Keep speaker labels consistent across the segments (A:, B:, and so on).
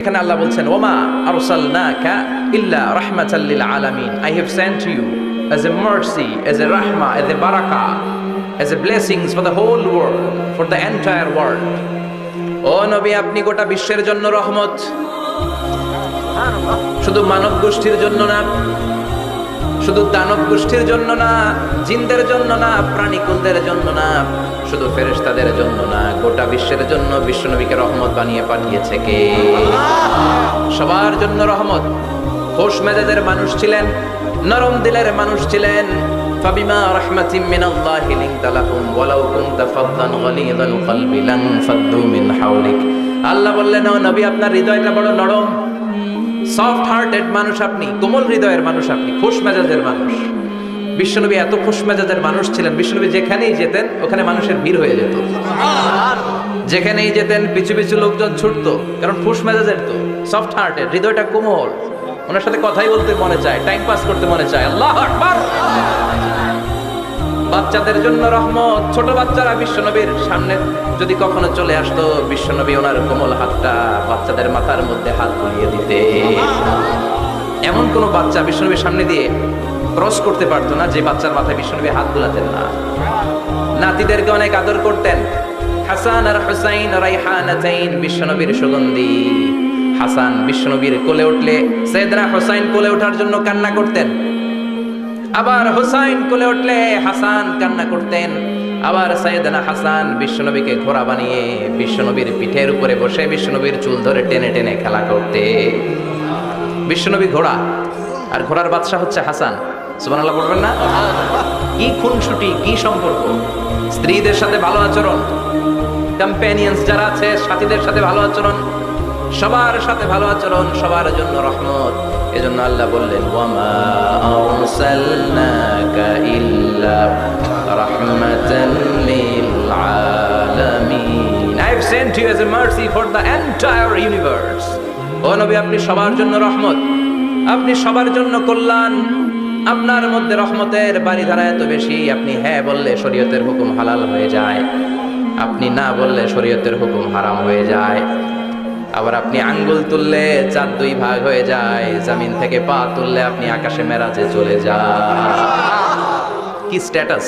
A: এখানে আল্লাহ বলছেন ওমা আরসালনাকা ইল্লা রাহমাতাল লিল আলামিন, I have sent you as a mercy, as a rahma, as a barakah, as a blessings for the whole world, for the entire world. ও নবী, আপনি গোটা বিশ্বের জন্য রহমত, শুধু মানব গোষ্ঠীর জন্য না, শুধু দানব গোষ্ঠীর জন্য না, জিনদের জন্য না, প্রাণীকুলদের জন্য না, শুধু ফেরেশতাদের জন্য না, গোটা বিশ্বের জন্য বিশ্বনবীকে রহমত বানিয়ে পাঠিয়েছে কে? সবার জন্য রহমত। খোশ মেজাজের মানুষ ছিলেন, নরম দিলের মানুষ ছিলেন। ফাবিমা রাহমাতিম মিনাল্লাহি লিনতা লাহুম ওয়ালাউ কুনতা ফাদ্দান গালিযাল কলবি লানফাদ্দু মিন হাওলিক। আল্লাহ বললেন, ও নবী, আপনার হৃদয়টা বড় নরম, সফট হার্টেড মানুষ আপনি, কোমল হৃদয়ের মানুষ আপনি, খোশ মেজাজের মানুষ। বিশ্বনবী এত খোশ মেজাজের মানুষ ছিলেন, বিশ্বনবী যেখানেই যেতেন ওখানে মানুষের ভিড় হয়ে যেত, যেখানেই যেতেন পিছু পিছু লোকজন ছুটতো, কারণ খোশ মেজাজের তো, সফট হার্টেড, হৃদয়টা কোমল, ওনার সাথে কথাই বলতে মনে চায়, টাইম পাস করতে মনে চায়। আল্লাহু আকবার। বাচ্চাদের জন্য রহমত। ছোট বাচ্চারা বিশ্বনবীর সামনে যদি কখনো চলে আসতো, বিশ্বনবী ওনার কোমল হাতটা বাচ্চাদের মাথার মধ্যে হাত বুলিয়ে দিতে। এমন কোন বাচ্চা বিশ্বনবীর সামনে দিয়ে ক্রস করতে পারতো না যে বাচ্চার মাথায় বিশ্বনবী হাত বুলাতেন না। নাতিদেরকে অনেক আদর করতেন। হাসান আর হুসাইন রাইহানাতাইন, বিশ্বনবীর সুগন্ধি। হাসান বিশ্বনবীর কোলে উঠলে সাইয়েদনা হুসাইন কোলে ওঠার জন্য কান্না করতেন, আবার হুসাইন কোলে উঠলে হাসান কান্না করতেন। আবার সাইয়েদনা হাসান বিশ্বনবীকে ঘোড়া বানিয়ে বিশ্বনবীর পিঠের উপরে বসে বিশ্বনবীর চুল ধরে টেনে টেনে খেলা করতে। বিশ্বনবী ঘোড়া, আর ঘোড়ার বাদশা হচ্ছে হাসান। সুবহানাল্লাহ বলবেন না? কি খুনসুটি, কি সম্পর্ক! স্ত্রীদের সাথে ভালো আচরণ, কম্প্যানিয়ন্স যারা আছে সাথীদের সাথে ভালো আচরণ, সবার সাথে ভালো আচরণ, সবার জন্য রহমত। এজন্য আল্লাহ বললেন, ওয়ামা আরসালনাকা ইল্লা রাহমাতাল লিল আলামিন, I have sent you as a mercy for the entire universe. ও নবী, আপনি সবার জন্য রহমত, আপনি সবার জন্য কল্যাণ। আপনার মধ্যে রহমতের বাড়িধারা এত বেশি, আপনি হ্যাঁ বললে শরীয়তের হুকুম হালাল হয়ে যায়, আপনি না বললে শরীয়তের হুকুম হারাম হয়ে যায়। আবার আপনি আঙ্গুল তুললে চাঁদ দুই ভাগ হয়ে যায়, জমিন থেকে পা তুললে আপনি আকাশে মেরাজে চলে যান। কি স্ট্যাটাস!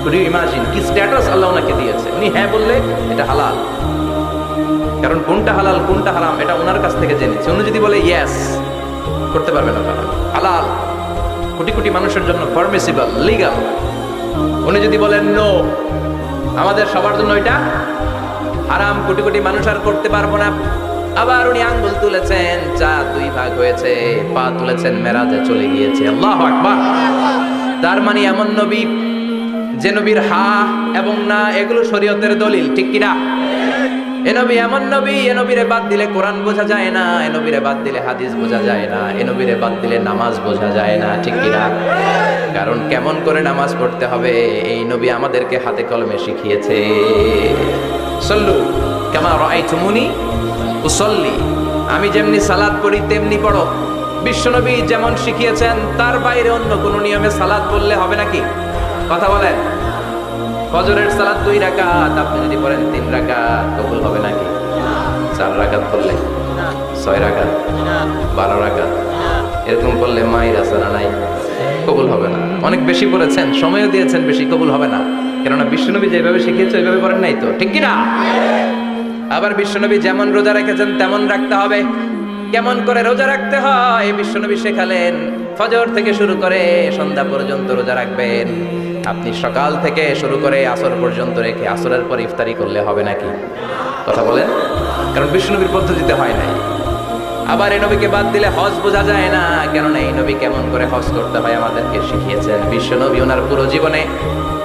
A: কুড ইউ ইমাজিন কি স্ট্যাটাস আল্লাহ ওনাকে দিয়েছে? উনি হ্যাঁ বললে এটা হালাল, কারণ কোনটা হালাল কোনটা হারাম এটা ওনার কাছ থেকে জেনেছে। উনি যদি বলে ইয়েস, করতে পারবে না, তারা হালাল, কোটি কোটি মানুষের জন্য পারমিসিবল, লিগাল। উনি যদি বলেন নো, আমাদের সবার জন্য এটা হারাম, কোটি কোটি মানুষ আর করতে পারবো না। আবার উনি আঙ্গুল তুলেছেন, চাঁদ দুই ভাগ হয়েছে, পা তুলেছেন, মেরাজে চলে গিয়েছে। আল্লাহু আকবার। তার মানে এমন নবী যে নবীর হা এবং না এগুলো শরীয়তের দলিল, ঠিক কিনা? এ নবী এমন নবী, এ নবীরে বাদ দিলে কোরআন বোঝা যায় না, এ নবীরে বাদ দিলে হাদিস বোঝা যায় না, এ নবীরে বাদ দিলে নামাজ বোঝা যায় না, ঠিক কিনা? কারণ কেমন করে নামাজ পড়তে হবে এই নবী আমাদেরকে হাতে কলমে শিখিয়েছে। সল্লু কামা রাআইতুমুনি উসাল্লি, আমি যেমনি সালাত পড়ি তেমনি পড়ো। বিশ্বনবী যেমন শিখিয়েছেন তার বাইরে অন্য কোন নিয়মে সালাত পড়লে হবে নাকি? কথা বলেন। ফজরের সালাত 2 রাকাত, আপনি যদি পড়েন 3 রাকাত, কবুল হবে নাকি? 4 রাকাত পড়লে, 6 রাকাত, 12 রাকাত এরকম পড়লে মায়ের আসারা নাই, কবুল হবে না। অনেক বেশি পড়েছেন, সময়ও দিয়েছেন বেশি, কবুল হবে না। কেননা বিশ্বনবী যেভাবে শিখিয়েছে ওইভাবে পড়েন নাই তো, ঠিক কিনা? আবার বিশ্বনবী যেমন রোজা রেখেছেন তেমন রাখতে হবে। কেমন করে রোজা রাখতে হয় বিশ্বনবী শেখালেন। ফজর থেকে শুরু করে সন্ধ্যা পর্যন্ত রোজা রাখবেন। আপনি সকাল থেকে শুরু করে আসর পর্যন্ত রেখে আসরের পর ইফতারি করলে হবে নাকি? কথা বলেন। কারণ বিশ্বনবীর পদ্ধতিতে হয় নাই। আবার এই নবীকে বাদ দিলে হজ বোঝা যায় না, কেননা এই নবী কেমন করে হজ করতে হয় আমাদেরকে শিখিয়েছেন। বিশ্বনবী ওনার পুরো জীবনে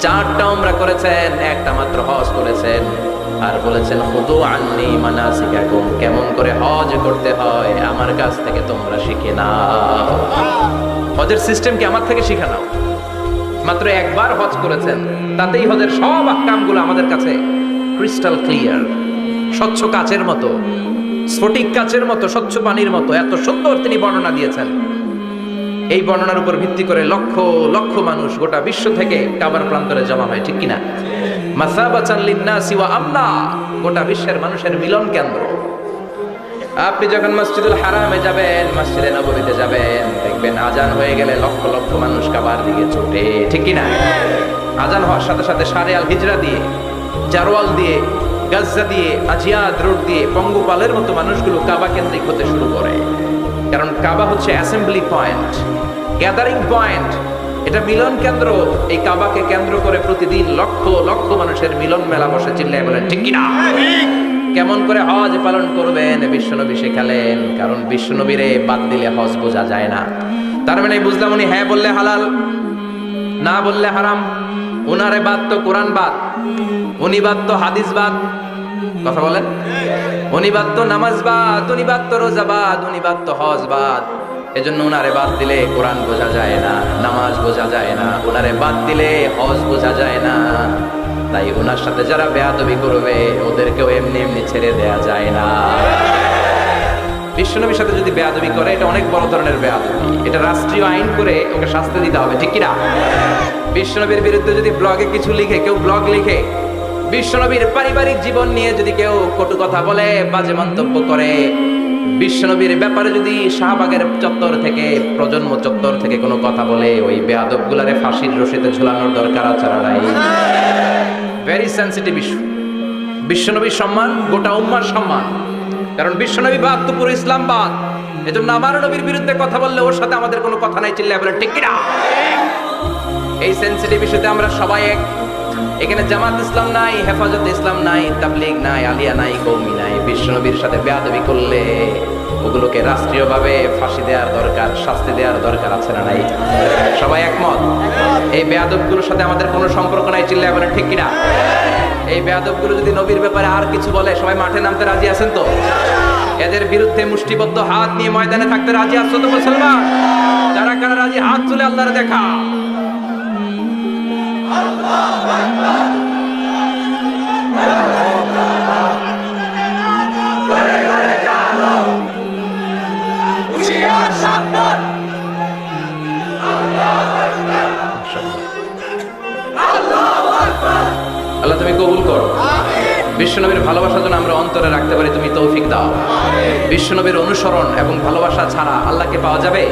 A: 4টা উমরা করেছেন, একটা মাত্র হজ করেছেন। আর বলেছেন খুদু আন্নী মানাসিকাকুম, কেমন করে হজ করতে হয় আমার কাছ থেকে তোমরা শিখে নাও। হজের সিস্টেম কি আমার থেকে শিখে নাও। মাত্র একবার হজ করেছেন, তাতেই হজের সব আহকামগুলো আমাদের কাছে ক্রিস্টাল ক্লিয়ার, স্বচ্ছ কাচের মতো, স্ফটিক কাচের মতো, স্বচ্ছ পানির মতো, এত সুন্দর তিনি বর্ণনা দিয়েছেন। এই বর্ণনার উপর ভিত্তি করে লক্ষ লক্ষ মানুষ গোটা বিশ্ব থেকে কাবার প্রান্তরে জমা হয়, ঠিক কিনা? মাসাবাতান লিন্নাসি ওয়া আমনা, গোটা বিশ্বের মানুষের মিলন কেন্দ্র। আপনি যখন মসজিদুল হারামে যাবেন, মসজিদে নববীতে যাবেন, দেখবেন আজান হয়ে গেলে লক্ষ লক্ষ মানুষ কাবার দিকে ছুটে, ঠিক কি না? আজান হওয়ার সাথে সাথে শারে আল হিজরা দিয়ে, জারওয়াল দিয়ে, গাজ্জা দিয়ে, আজিয়াদ রোড দিয়ে পঙ্গপালের মতো মানুষগুলো কাবা কেন্দ্রিক হতে শুরু করে। কারণ কাবা হচ্ছে অ্যাসেম্বলি পয়েন্ট, গ্যাদারিং পয়েন্ট, এটা মিলন কেন্দ্র। এই কাবাকে কেন্দ্র করে প্রতিদিন লক্ষ লক্ষ মানুষের মিলন মেলা বসে, চিল্লায় বলেন ঠিক কিনা? কেমন করে হজ পালন করবেন বিশ্বনবী শেখালেন, কারণ বিশ্বনবীরে বাদ দিলে হজ বোঝা যায় না। তার মানে বুঝলাম উনি হ্যাঁ বললে হালাল, না বললে হারাম। উনারে বাদ তো কোরআন বাদ, উনি বাদ তো হাদিস বাদ, কথা বলেন। উনি বাদ তো নামাজ বাদ, উনি বাদ তো রোজা বাদ, উনি বাদ তো হজ বাদ। এজন্য উনারে বাদ দিলে কোরআন বোঝা যায় না, নামাজ বোঝা যায় না, উনারে বাদ দিলে হজ বোঝা যায় না। তাই ওনার সাথে যারা বেয়াদবি করবে ওদেরকেও এমনি এমনি ছেড়ে দেয়া যায় না। বিশ্বনবীর সাথে যদি বেয়াদবি করে এটা অনেক বড় ধরনের বেয়াদবি, এটা রাষ্ট্রীয় আইন করে ওকে শাস্তি দিতে হবে, ঠিক কিনা? বিশ্বনবীর বিরুদ্ধে যদি ব্লগে কিছু লিখে, কেউ ব্লগ লিখে, বিশ্বনবীর পারিবারিক জীবন নিয়ে যদি কেউ কটু কথা বলে, বাজে মন্তব্য করে, বিশ্বনবীর ব্যাপারে যদি শাহবাগের চত্বর থেকে, প্রজন্ম চত্বর থেকে কোনো কথা বলে, ওই বেয়াদব গুলারে ফাঁসির রশিতে ঝুলানোর দরকার আছে না নাই? Very sensitive issue. বিশ্বনবীর সম্মান গোটা উম্মার সম্মান, কারণ বিশ্বনবী বাদ তো পুরো ইসলাম বাদ। এজন্য আমার নবীর বিরুদ্ধে কথা বললে ওর সাথে আমাদের কোনো কথা নাই, চিল্লায় বলেন ঠিক কিনা? এই সেন্সিটিভ ইস্যুতে আমরা সবাই এক। এখানে জামাত ইসলাম নাই, হেফাজত ইসলাম নাই, তাবলীগ নাই, আলিয়া নাই, কওমি নাই। বিশ্বনবীর সাথে বেয়াদবি করলে ওগুলোকে রাষ্ট্রীয়ভাবে ফাঁসি দেওয়ার দরকার, শাস্তি দেওয়ার দরকার আছে না নাই? সবাই একমত? এই বেয়াদবগুলোর সাথে আমাদের কোনো সম্পর্ক নাই, চিল্লায় বলেন ঠিক কিনা? এই বেয়াদবগুলো যদি নবীর ব্যাপারে আর কিছু বলে সবাই মাঠে নামতে রাজি আছেন তো? এদের বিরুদ্ধে মুষ্টিবদ্ধ হাত নিয়ে ময়দানে থাকতে রাজি আছো তো মুসলমান? যারা কারা রাজি হাত তুলে আল্লাহর দেখা। আল্লাহ তুমি কবুল করো। বিশ্বনবীর ভালোবাসা যেন আমরা অন্তরে রাখতে পারি, তুমি তৌফিক দাও। বিশ্বনবীর অনুসরণ এবং ভালোবাসা ছাড়া আল্লাহকে পাওয়া যাবে?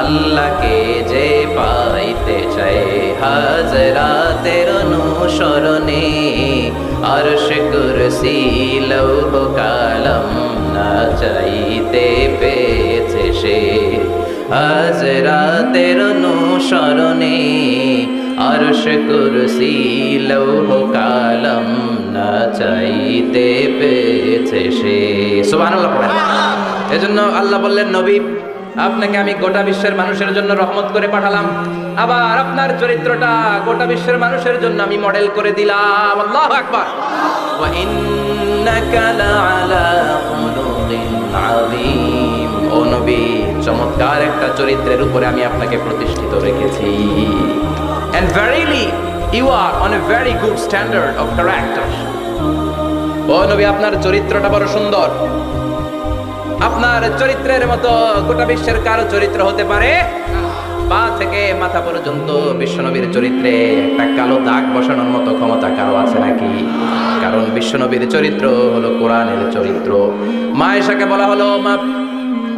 A: আল্লাহকে যে পাইতে চায় হাজরাতের অনুসরণে, আরশ কুরসি লৌহ কালাম না চাইতে পেয়েছে সে। হাজরাতের অনুসরণে, আরশ কুরসি লৌহ কালাম না চাইতে পেয়েছে সে। সুবহানাল্লাহ পড়েন। এজন্য আল্লাহ বললেন, নবী আপনাকে আমি গোটা বিশ্বের মানুষের জন্য রহমত করে পাঠালাম, আবার আপনার চরিত্রটা গোটা বিশ্বের মানুষের জন্য আমি মডেল করে দিলাম। আল্লাহু আকবার। ওয়া ইন্নাকা লাআলা খুলুকিন আযীম। ও নবী, চমৎকার একটা চরিত্রের উপরে আমি আপনাকে প্রতিষ্ঠিত রেখেছি। And verily you are on a very good standard of character. ও নবী, আপনার চরিত্রটা বড় সুন্দর। আপনার চরিত্রের মতো গোটা বিশ্বের কারো চরিত্র হতে পারে? পা থেকে মাথা পর্যন্ত বিশ্বনবীর চরিত্রে একটা কালো দাগ বসানোর মতো ক্ষমতা কারো আছে নাকি? কারণ বিশ্বনবীর চরিত্র হলো কোরআনের চরিত্র। মা আয়েশাকে বলা হলো, মা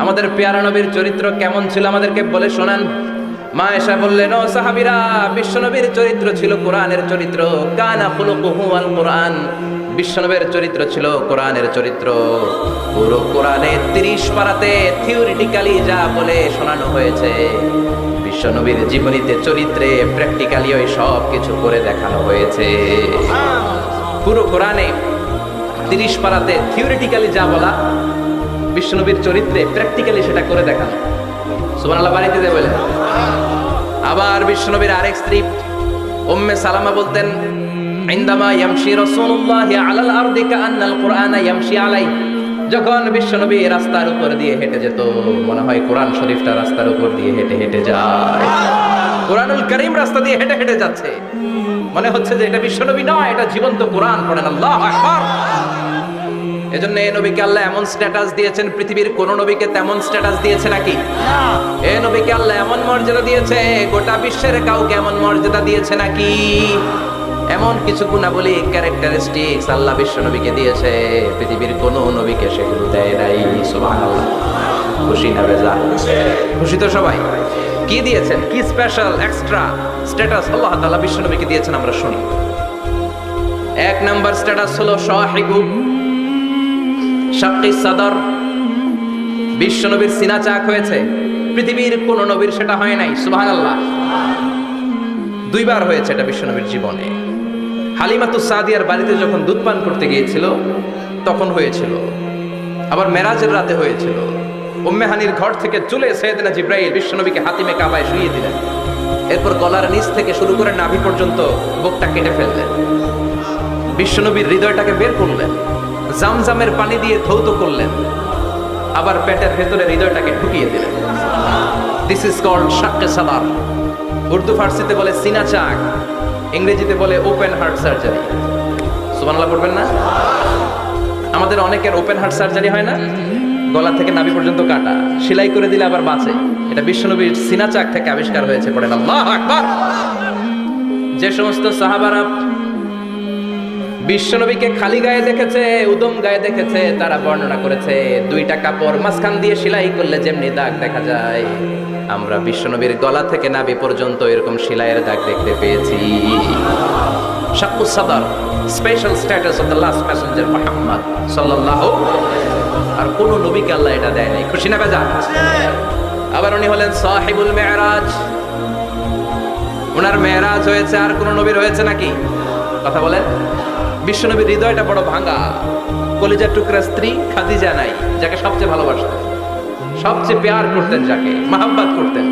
A: আমাদের পেয়ারা নবীর চরিত্র কেমন ছিল আমাদেরকে বলে শোনান। মা আয়েশা বললেন, ও সাহাবীরা, বিশ্বনবীর চরিত্র ছিল কোরআনের চরিত্র। কানা খুলুকুহু আল কোরআন। বিশ্বনবীর চরিত্র ছিল কোরআনের চরিত্র। পুরো কোরআনে 30 পারাতে থিওরিটিক্যালি যা বলে শোনানো হয়েছে, বিশ্বনবীর জীবনীতে চরিত্রে প্র্যাকটিক্যালি ওই সব কিছু করে দেখানো হয়েছে। পুরো কোরআনে 30 পারাতে থিওরিটিক্যালি যা বলা, বিশ্বনবীর চরিত্রে প্র্যাকটিক্যালি সেটা করে দেখানো। সুবহানাল্লাহ বাড়িতে দে বলে। আবার বিশ্বনবীর আরেক স্ত্রী উম্মে সালামা বলতেন, ইনদামা ইয়ামশি রাসূলুল্লাহি আলাল আরদি কাআন্নাল কুরআনা ইয়ামশি আলাইহি। যখন বিশ্বনবী রাস্তার উপর দিয়ে হেঁটে যেত, মনে হয় কোরআন শরীফটা রাস্তার উপর দিয়ে হেঁটে হেঁটে যায়। কোরআনুল কারীম রাস্তা দিয়ে হেঁটে হেঁটে যাচ্ছে, মনে হচ্ছে যে এটা বিশ্বনবী নয়, এটা জীবন্ত কোরআন। পড়েন আল্লাহু আকবার। এজন্য এই নবীকে আল্লাহ এমন স্ট্যাটাস দিয়েছেন, পৃথিবীর কোন নবীকে তেমন স্ট্যাটাস দিয়েছে নাকি? এই নবীকে আল্লাহ এমন মর্যাদা দিয়েছে, গোটা বিশ্বের কাউকে এমন মর্যাদা দিয়েছে নাকি? এমন কিছু গুণাবলী ক্যারেক্টারিস্টিক্স আল্লাহ বিশ্ব নবীকে দিয়েছে, পৃথিবীর কোন নবীকে সেগুলো দেয় নাই। সুবহানাল্লাহ। খুশি না বেজা? খুশি তো সবাই। কি দিয়েছেন, কি স্পেশাল এক্সট্রা স্ট্যাটাস আল্লাহ তাআলা বিশ্ব নবীকে দিয়েছেন আমরা শুনি। এক নাম্বার স্ট্যাটাস হলো সাহিবু শাক্কি সাদর। বিশ্ব নবীর সিনা চাক হয়েছে, পৃথিবীর কোন নবীর সেটা হয় নাই। সুবহানাল্লাহ। দুইবার হয়েছে এটা বিশ্ব নবীর জীবনে। হালিমাতুস সাদিয়ার বাড়িতে যখন দুধ পান করতে গিয়েছিল তখন হয়েছিল, আবার মেরাজের রাতে হয়েছিল। উম্মে হানির ঘর থেকে চলে সাইয়েদনা জিবরাইল বিশ্ব নবীকে হাতিমে কাবায় শুইয়ে দিলেন। এরপর গলার নিচ থেকে শুরু করে নাভি পর্যন্ত বুকটা কেটে ফেললেন, বিশ্ব নবীর হৃদয়টাকে বের করলেন, জামজামের পানি দিয়ে ধৌত করলেন, আবার পেটের ভেতরে হৃদয়টাকে ঢুকিয়ে দিলেন। দিস ইজ কল্ড শাক্কে সাদার। উর্দু ফার্সিতে বলে সিনা চাক, ইংরেজিতে বলে ওপেন হার্ট সার্জারি। সুবহানাল্লাহ পড়বেন না? আমাদের অনেকের ওপেন হার্ট সার্জারি হয় না, গলা থেকে নাভি পর্যন্ত কাটা, সেলাই করে দিলে আবার বাঁচে। এটা বিশ্বনবীর সিনা চাক থেকে আবিষ্কার হয়েছে। পড়েন আল্লাহু আকবার। যে সমস্ত সাহাবারা বিশ্বনবীকে খালি গায়ে দেখেছে, উদম গায়ে দেখেছে, তারা বর্ণনা করেছে দুইটা কাপড় মাঝখান দিয়ে সেলাই করলে যেমনি দাগ দেখা যায়, আমরা বিশ্বনবীর গলা থেকে নাভি পর্যন্ত এরকম সেলাইয়ের দাগ দেখতে পেয়েছি। শাক্কুস সাদর, special status of the last passenger Muhammad সাল্লাল্লাহু। আর কোন নবীকে আল্লাহ এটা দেয় নাই। খুশি না বেজা? আবার উনি হলেন সাহিবুল মেরাজ। ওনার মেরাজ হয়েছে, আর কোন নবীর হয়েছে নাকি? কথা বলেন। বিশ্বনবীর হৃদয়টা বড় ভাঙা, কলিজার টুকরা স্ত্রী খাদিজা নাই, যাকে সবচেয়ে ভালোবাসতেন, সবচেয়ে প্যার করতেন, যাকে মহব্বত করতেন।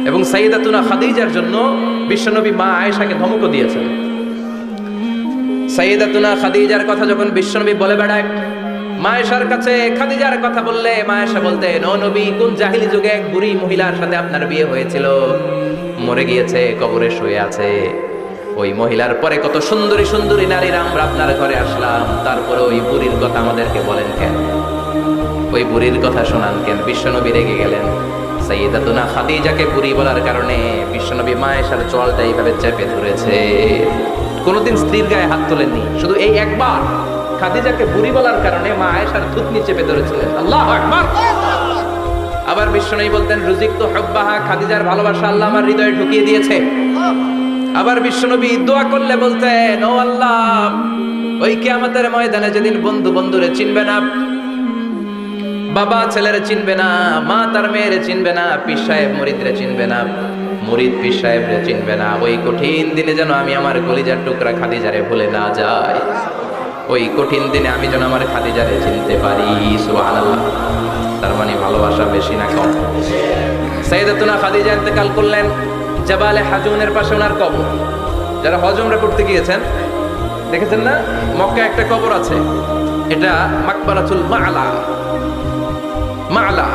A: এবং সাইয়েদাতুনা খাদিজার জন্য বিশ্বনবী মা আয়েশাকে ধমকও দিয়েছেন। সাইয়েদাতুনা খাদিজার কথা যখন বিশ্বনবী বলে বেড়ায় মা আয়েশার কাছে, খাদিজার কথা বললে মা আয়েশা বলতেন, ও নবী, কোন জাহিলি যুগে এক বুড়ি মহিলার সাথে আপনার বিয়ে হয়েছিল, মরে গিয়েছে, কবরে শুয়ে আছে। ওই মহিলার পরে কত সুন্দরী সুন্দরী নারীরা আমরা আপনার ঘরে আসলাম, তারপরে ওই বুড়ির কথা আমাদেরকে বলেন কেন, ওই বুড়ির কথা শোনান কেন? বিশ্বনবী রেগে গেলেন। সাইয়েদাতুনা খাদিজাকে বুড়ি বলার কারণে বিশ্বনবী মা আয়েশার চোয়ালটা এইভাবে চেপে ধরেছে। কোনোদিন স্ত্রীর গায়ে হাত তোলেননি, শুধু এই একবার খাদিজাকে বুড়ি বলার কারণে মা আয়েশার থুতনি চেপে ধরেছিলেন। আল্লাহু আকবার। আবার বিশ্বনবী বলতেন, রুজিকতু হুব্বাহা, খাদিজার ভালোবাসা আল্লাহ আমার হৃদয়ে ঢুকিয়ে দিয়েছে। আবার বিশ্বনবী দোয়া করলে বলতেন, ও আল্লাহ, ওই কিয়ামতের ময়দানে যেদিন বন্ধু বন্ধুরে চিনবে না, বাবা ছেলেরে চিনবে না, মা তার মেয়েরে চিনবে না, পীর সাহেব মুরিদরে চিনবে না, মুরিদ পীর সাহেবরে চিনবে না, ওই কঠিন দিনে যেন আমি আমার কলিজার টুকরা খাদিজারে ভুলে না যাই, ওই কঠিন দিনে আমি যেন আমার খাদিজারে চিনতে পারি। সুবহানাল্লাহ। তার মানে ভালোবাসা বেশি না কম? সাইয়েদাতুনা খাদিজা ইন্তেকাল করলেন জাবালে হাজুনের পাশে, ওনার কবর। যারা হজ উমরা করতে গিয়েছেন দেখেছেন না, মক্কায় একটা কবর আছে, এটা মাকবারাতুল মা'লা, মা'লা,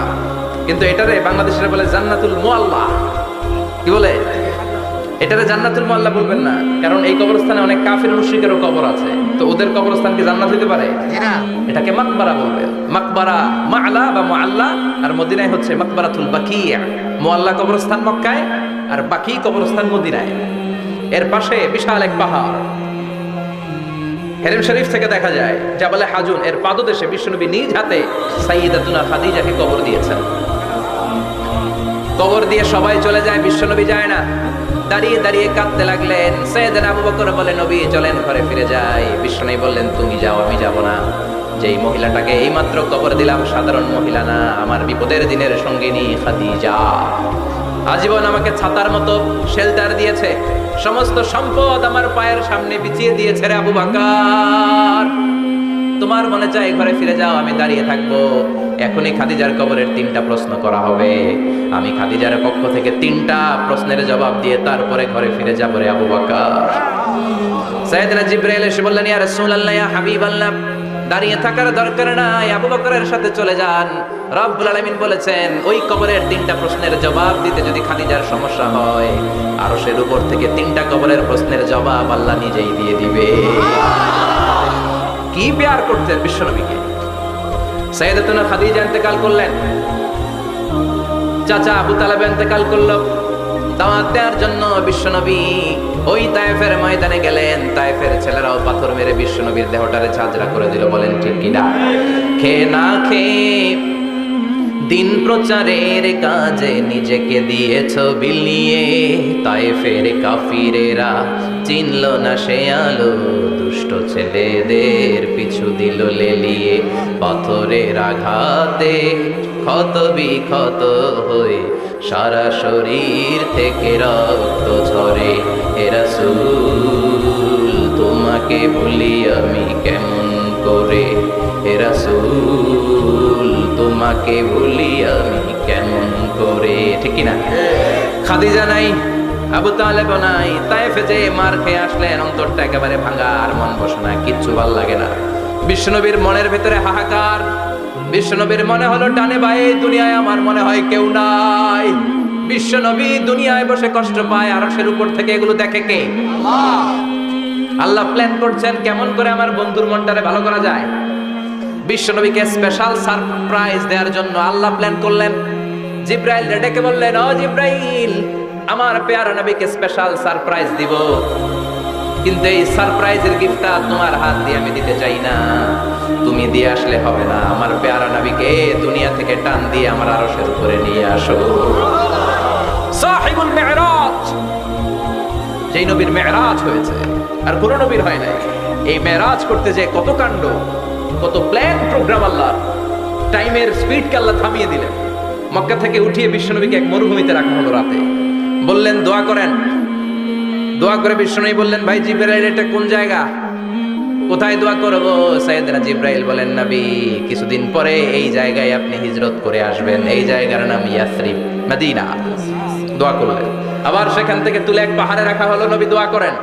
A: কিন্তু এটারে বাংলাদেশিরা বলে জান্নাতুল মুআল্লা। কি বলে? এটারে জান্নাতুল মুআল্লা বলবেন না, কারণ এই কবরস্থানে অনেক কাফির মুশরিকেরও কবর আছে, তো ওদের কবরস্থান কি জান্নাত হতে পারে? এটাকে মাকবারা বলবেন। মাকবারা মা'লা বা মুআল্লা, আর মদিনায় হচ্ছে মাকবারাতুল বাকিয়া। মুআল্লা কবরস্থান মক্কায়, আর বাকি কবরস্থান মদিনায়। এর পাশে বিশাল এক পাহাড়, হেরেম শরীফ থেকে দেখা যায় জাবালে হাজুন, এর পাদদেশে বিশ্বনবী নিজ হাতে সাইয়েদাতুনা খাদিজাকে কবর দিয়েছেন। কবর দিয়ে সবাই চলে যায়, বিশ্বনবী যায় না। দাঁড়িয়ে দাঁড়িয়ে কাঁদতে লাগলেন। সাইয়েদনা আবু বকর বলে, নবী চলেন ঘরে ফিরে যাই। বিশ্বনবী বললেন, তুমি যাও, আমি যাব না। যেই মহিলাটাকে এইমাত্র কবর দিলাম সাধারণ মহিলা না, আমার বিপদের দিনের সঙ্গিনী খাদিজা। আজীবন আমাকে ছাতার মতো শেল্টার দিয়েছে, সমস্ত সম্পদ আমার পায়ের সামনে বিছিয়ে দিয়েছে রে আবু বকর। তোমার মনে চাই ঘরে ফিরে যাও, আমি দাঁড়িয়ে থাকবো। এখনই খাদিজার কবরের 3টা প্রশ্ন করা হবে, আমি খাদিজার পক্ষ থেকে 3টা প্রশ্নের জবাব দিয়ে তারপরে ঘরে ফিরে যাবো রে আবু বকর। সাইয়েদনা জিবরাইল এসে বললেন, ইয়া রাসূলুল্লাহ, ইয়া হাবিবাল্লাহ, দাঁড়িয়ে থাকার দরকার নাই, আবু বকরের সাথে চলে যান। রব্বুল আলামিন বলেছেন, ওই কবরের 3টা প্রশ্নের জবাব দিতে যদি খাদিজার সমস্যা হয়, আরশের উপর থেকে 3টা কবরের প্রশ্নের জবাব আল্লাহ নিজেই দিয়ে দিবে। কি প্যার করতেন বিশ্বনবীকে। সাইয়েদাতুনা খাদিজা ইন্তেকাল করলেন, চাচা আবু তালেব ইন্তেকাল করলো। দাওয়াত দেওয়ার জন্য বিশ্বনবী ওই তায়েফের ময়দানে গেলেন, তায়েফের ছেলেরাও পাথর মেরে বিশ্বনবীর দেহটারে ঝাঁঝরা করে দিল। বলেন ঠিক কিনা? খেয়ে না খেয়ে দিন প্রচারের কাজে নিজেকে দিয়েছ বিলিয়ে, তায়েফের কাফিরেরা চিনল না সে আলো, দুষ্ট ছেলেদের পিছু দিল লেলিয়ে। পাথরের আঘাতে ক্ষত বিক্ষত হয়ে সারা শরীর থেকে রক্ত ঝরে। হে রাসূল তোমাকে ভুলি আমি কেমন করে, হে রাসূল তোমাকে ভুলি আমি কেমন করে। ঠিক কিনা? খাদিজা নাই, আবু তালেব নাই, তায়েফে যে মার খেয়ে আসলেন, অন্তরটা একেবারে ভাঙা, আর মন বসে না, কিচ্ছু ভাল লাগে না। বিশ্বনবীর মনের ভেতরে হাহাকার। বিশ্বনবীর মনে হলো ডানে বায়ে দুনিয়ায় আমার মনে হয় কেউ নাই। বিশ্বনবী দুনিয়ায় বসে কষ্ট পায়, আরশের উপর থেকে এগুলো দেখে কে? আল্লাহ প্ল্যান করছেন কেমন করে আমার বন্ধুর মনটারে ভালো করা যায়। বিশ্বনবীকে স্পেশাল সারপ্রাইজ দেওয়ার জন্য আল্লাহ প্ল্যান করলেন। জিব্রাইল ডেকে বললেন, ও জিব্রাইল, আমার পেয়ারা নবীকে স্পেশাল সারপ্রাইজ দিব, কিন্তু এই সারপ্রাইজের গিফটটা তোমার হাত দিয়ে আমি দিতে চাই না, তুমি দিয়ে আসলে হবে না। আমার পেয়ারা নবীকে দুনিয়া থেকে টান দিয়ে আমার আরশের উপরে নিয়ে আসো। সাহিবুল মিরাজ, যেই নবীর মেরাজ হয়েছে আর কোন নবীর হয় নাই। এই মেরাজ করতে যে কত কাণ্ড, কত প্ল্যান প্রোগ্রাম, আল্লাহ টাইমের স্পিডকে আল্লাহ থামিয়ে দিলেন। মক্কা থেকে উঠিয়ে বিশ্বনবীকে এক মরুভূমিতে রাখা হলো রাতে। বললেন দোয়া করেন। দোয়া করে বিশ্বনবী বললেন, ভাই জিব্রাইল, এটা কোন জায়গা, কোথায় দোয়া করব? সাইয়েদনা জিব্রাইল বলেন, নবী কিছুদিন পরে এই জায়গায় আপনি হিজরত করে আসবেন, এই জায়গার নাম ইয়াসরিব, মদিনা। দোয়া করলেন। আবার সেখান থেকে তুলে এক পাহাড়ে রাখা হলো। নবী দোয়া করেন।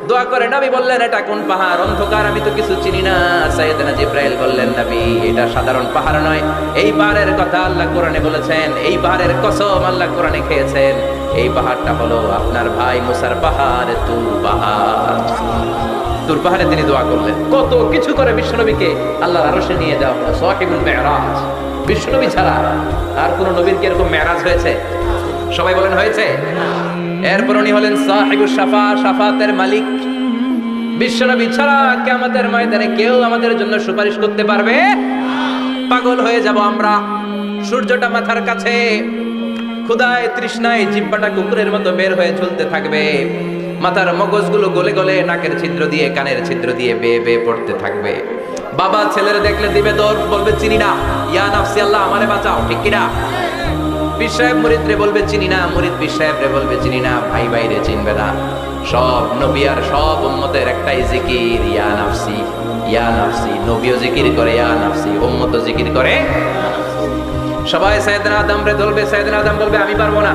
A: দোয়া করে নবী বললেন, এটা কোন পাহাড়? অন্ধকার, আমি তো কিছু চিনি না। সাইয়েদনা জিব্রাইল বললেন, নবী এটা সাধারণ পাহাড় নয়, এই পাহাড়ের কথা আল্লাহ কোরআনে বলেছেন, এই পাহাড়ের কসম আল্লাহ কোরআনে খেয়েছেন। এই পাহাড়টা হলো আপনার ভাই মুসার পাহাড়, তুর পাহাড়। তুর পাহাড়ে তিনি দোয়া করলেন। কত কিছু করে বিশ্বনবীকে আল্লাহর আরশে নিয়ে যাওয়া হলো। সাহিবুল মিরাজ। বিশ্বনবী ছাড়া আর কোন নবীর কি এরকম মেরাজ হয়েছে? সবাই বলেন হয়েছে। এরপর উনি হলেন সাহিবুস শাফা, শাফাতের মালিক। বিশ্বনবী ছাড়া কিয়ামতের ময়দানে কেউ আমাদের জন্য সুপারিশ করতে পারবে? পাগল হয়ে যাব আমরা। সূর্যটা মাথার কাছে, ক্ষুধায় তৃষ্ণায় জিহ্বাটা কুকুরের মতো বের হয়ে ঝুলতে থাকবে। মাথার মগজগুলো গলে গলে নাকের ছিদ্র দিয়ে কানের ছিদ্র দিয়ে বেয়ে বেয়ে পড়তে থাকবে। বাবা ছেলের দেখলে দিবে দৌড়, বলবে চিনি না, ইয়া নাফসি আল্লাহ আমারে বাঁচাও। ঠিক কিনা? পীর সাহেব মুরিদ রে বলবে চিনি না, মুরিদ পীর সাহেব রে বলবে চিনি না, ভাই ভাইরে চিনবে না। সব নবী আর সব উম্মতের একটাই জিকির, ইয়া নাফসি, ইয়া নাফসি। নবীও জিকির করে ইয়া নাফসি, উম্মতও জিকির করে। সবাই সাইয়েদনা আদম রে ধরবে, সাইয়েদনা আদম বলবে আমি পারবো না।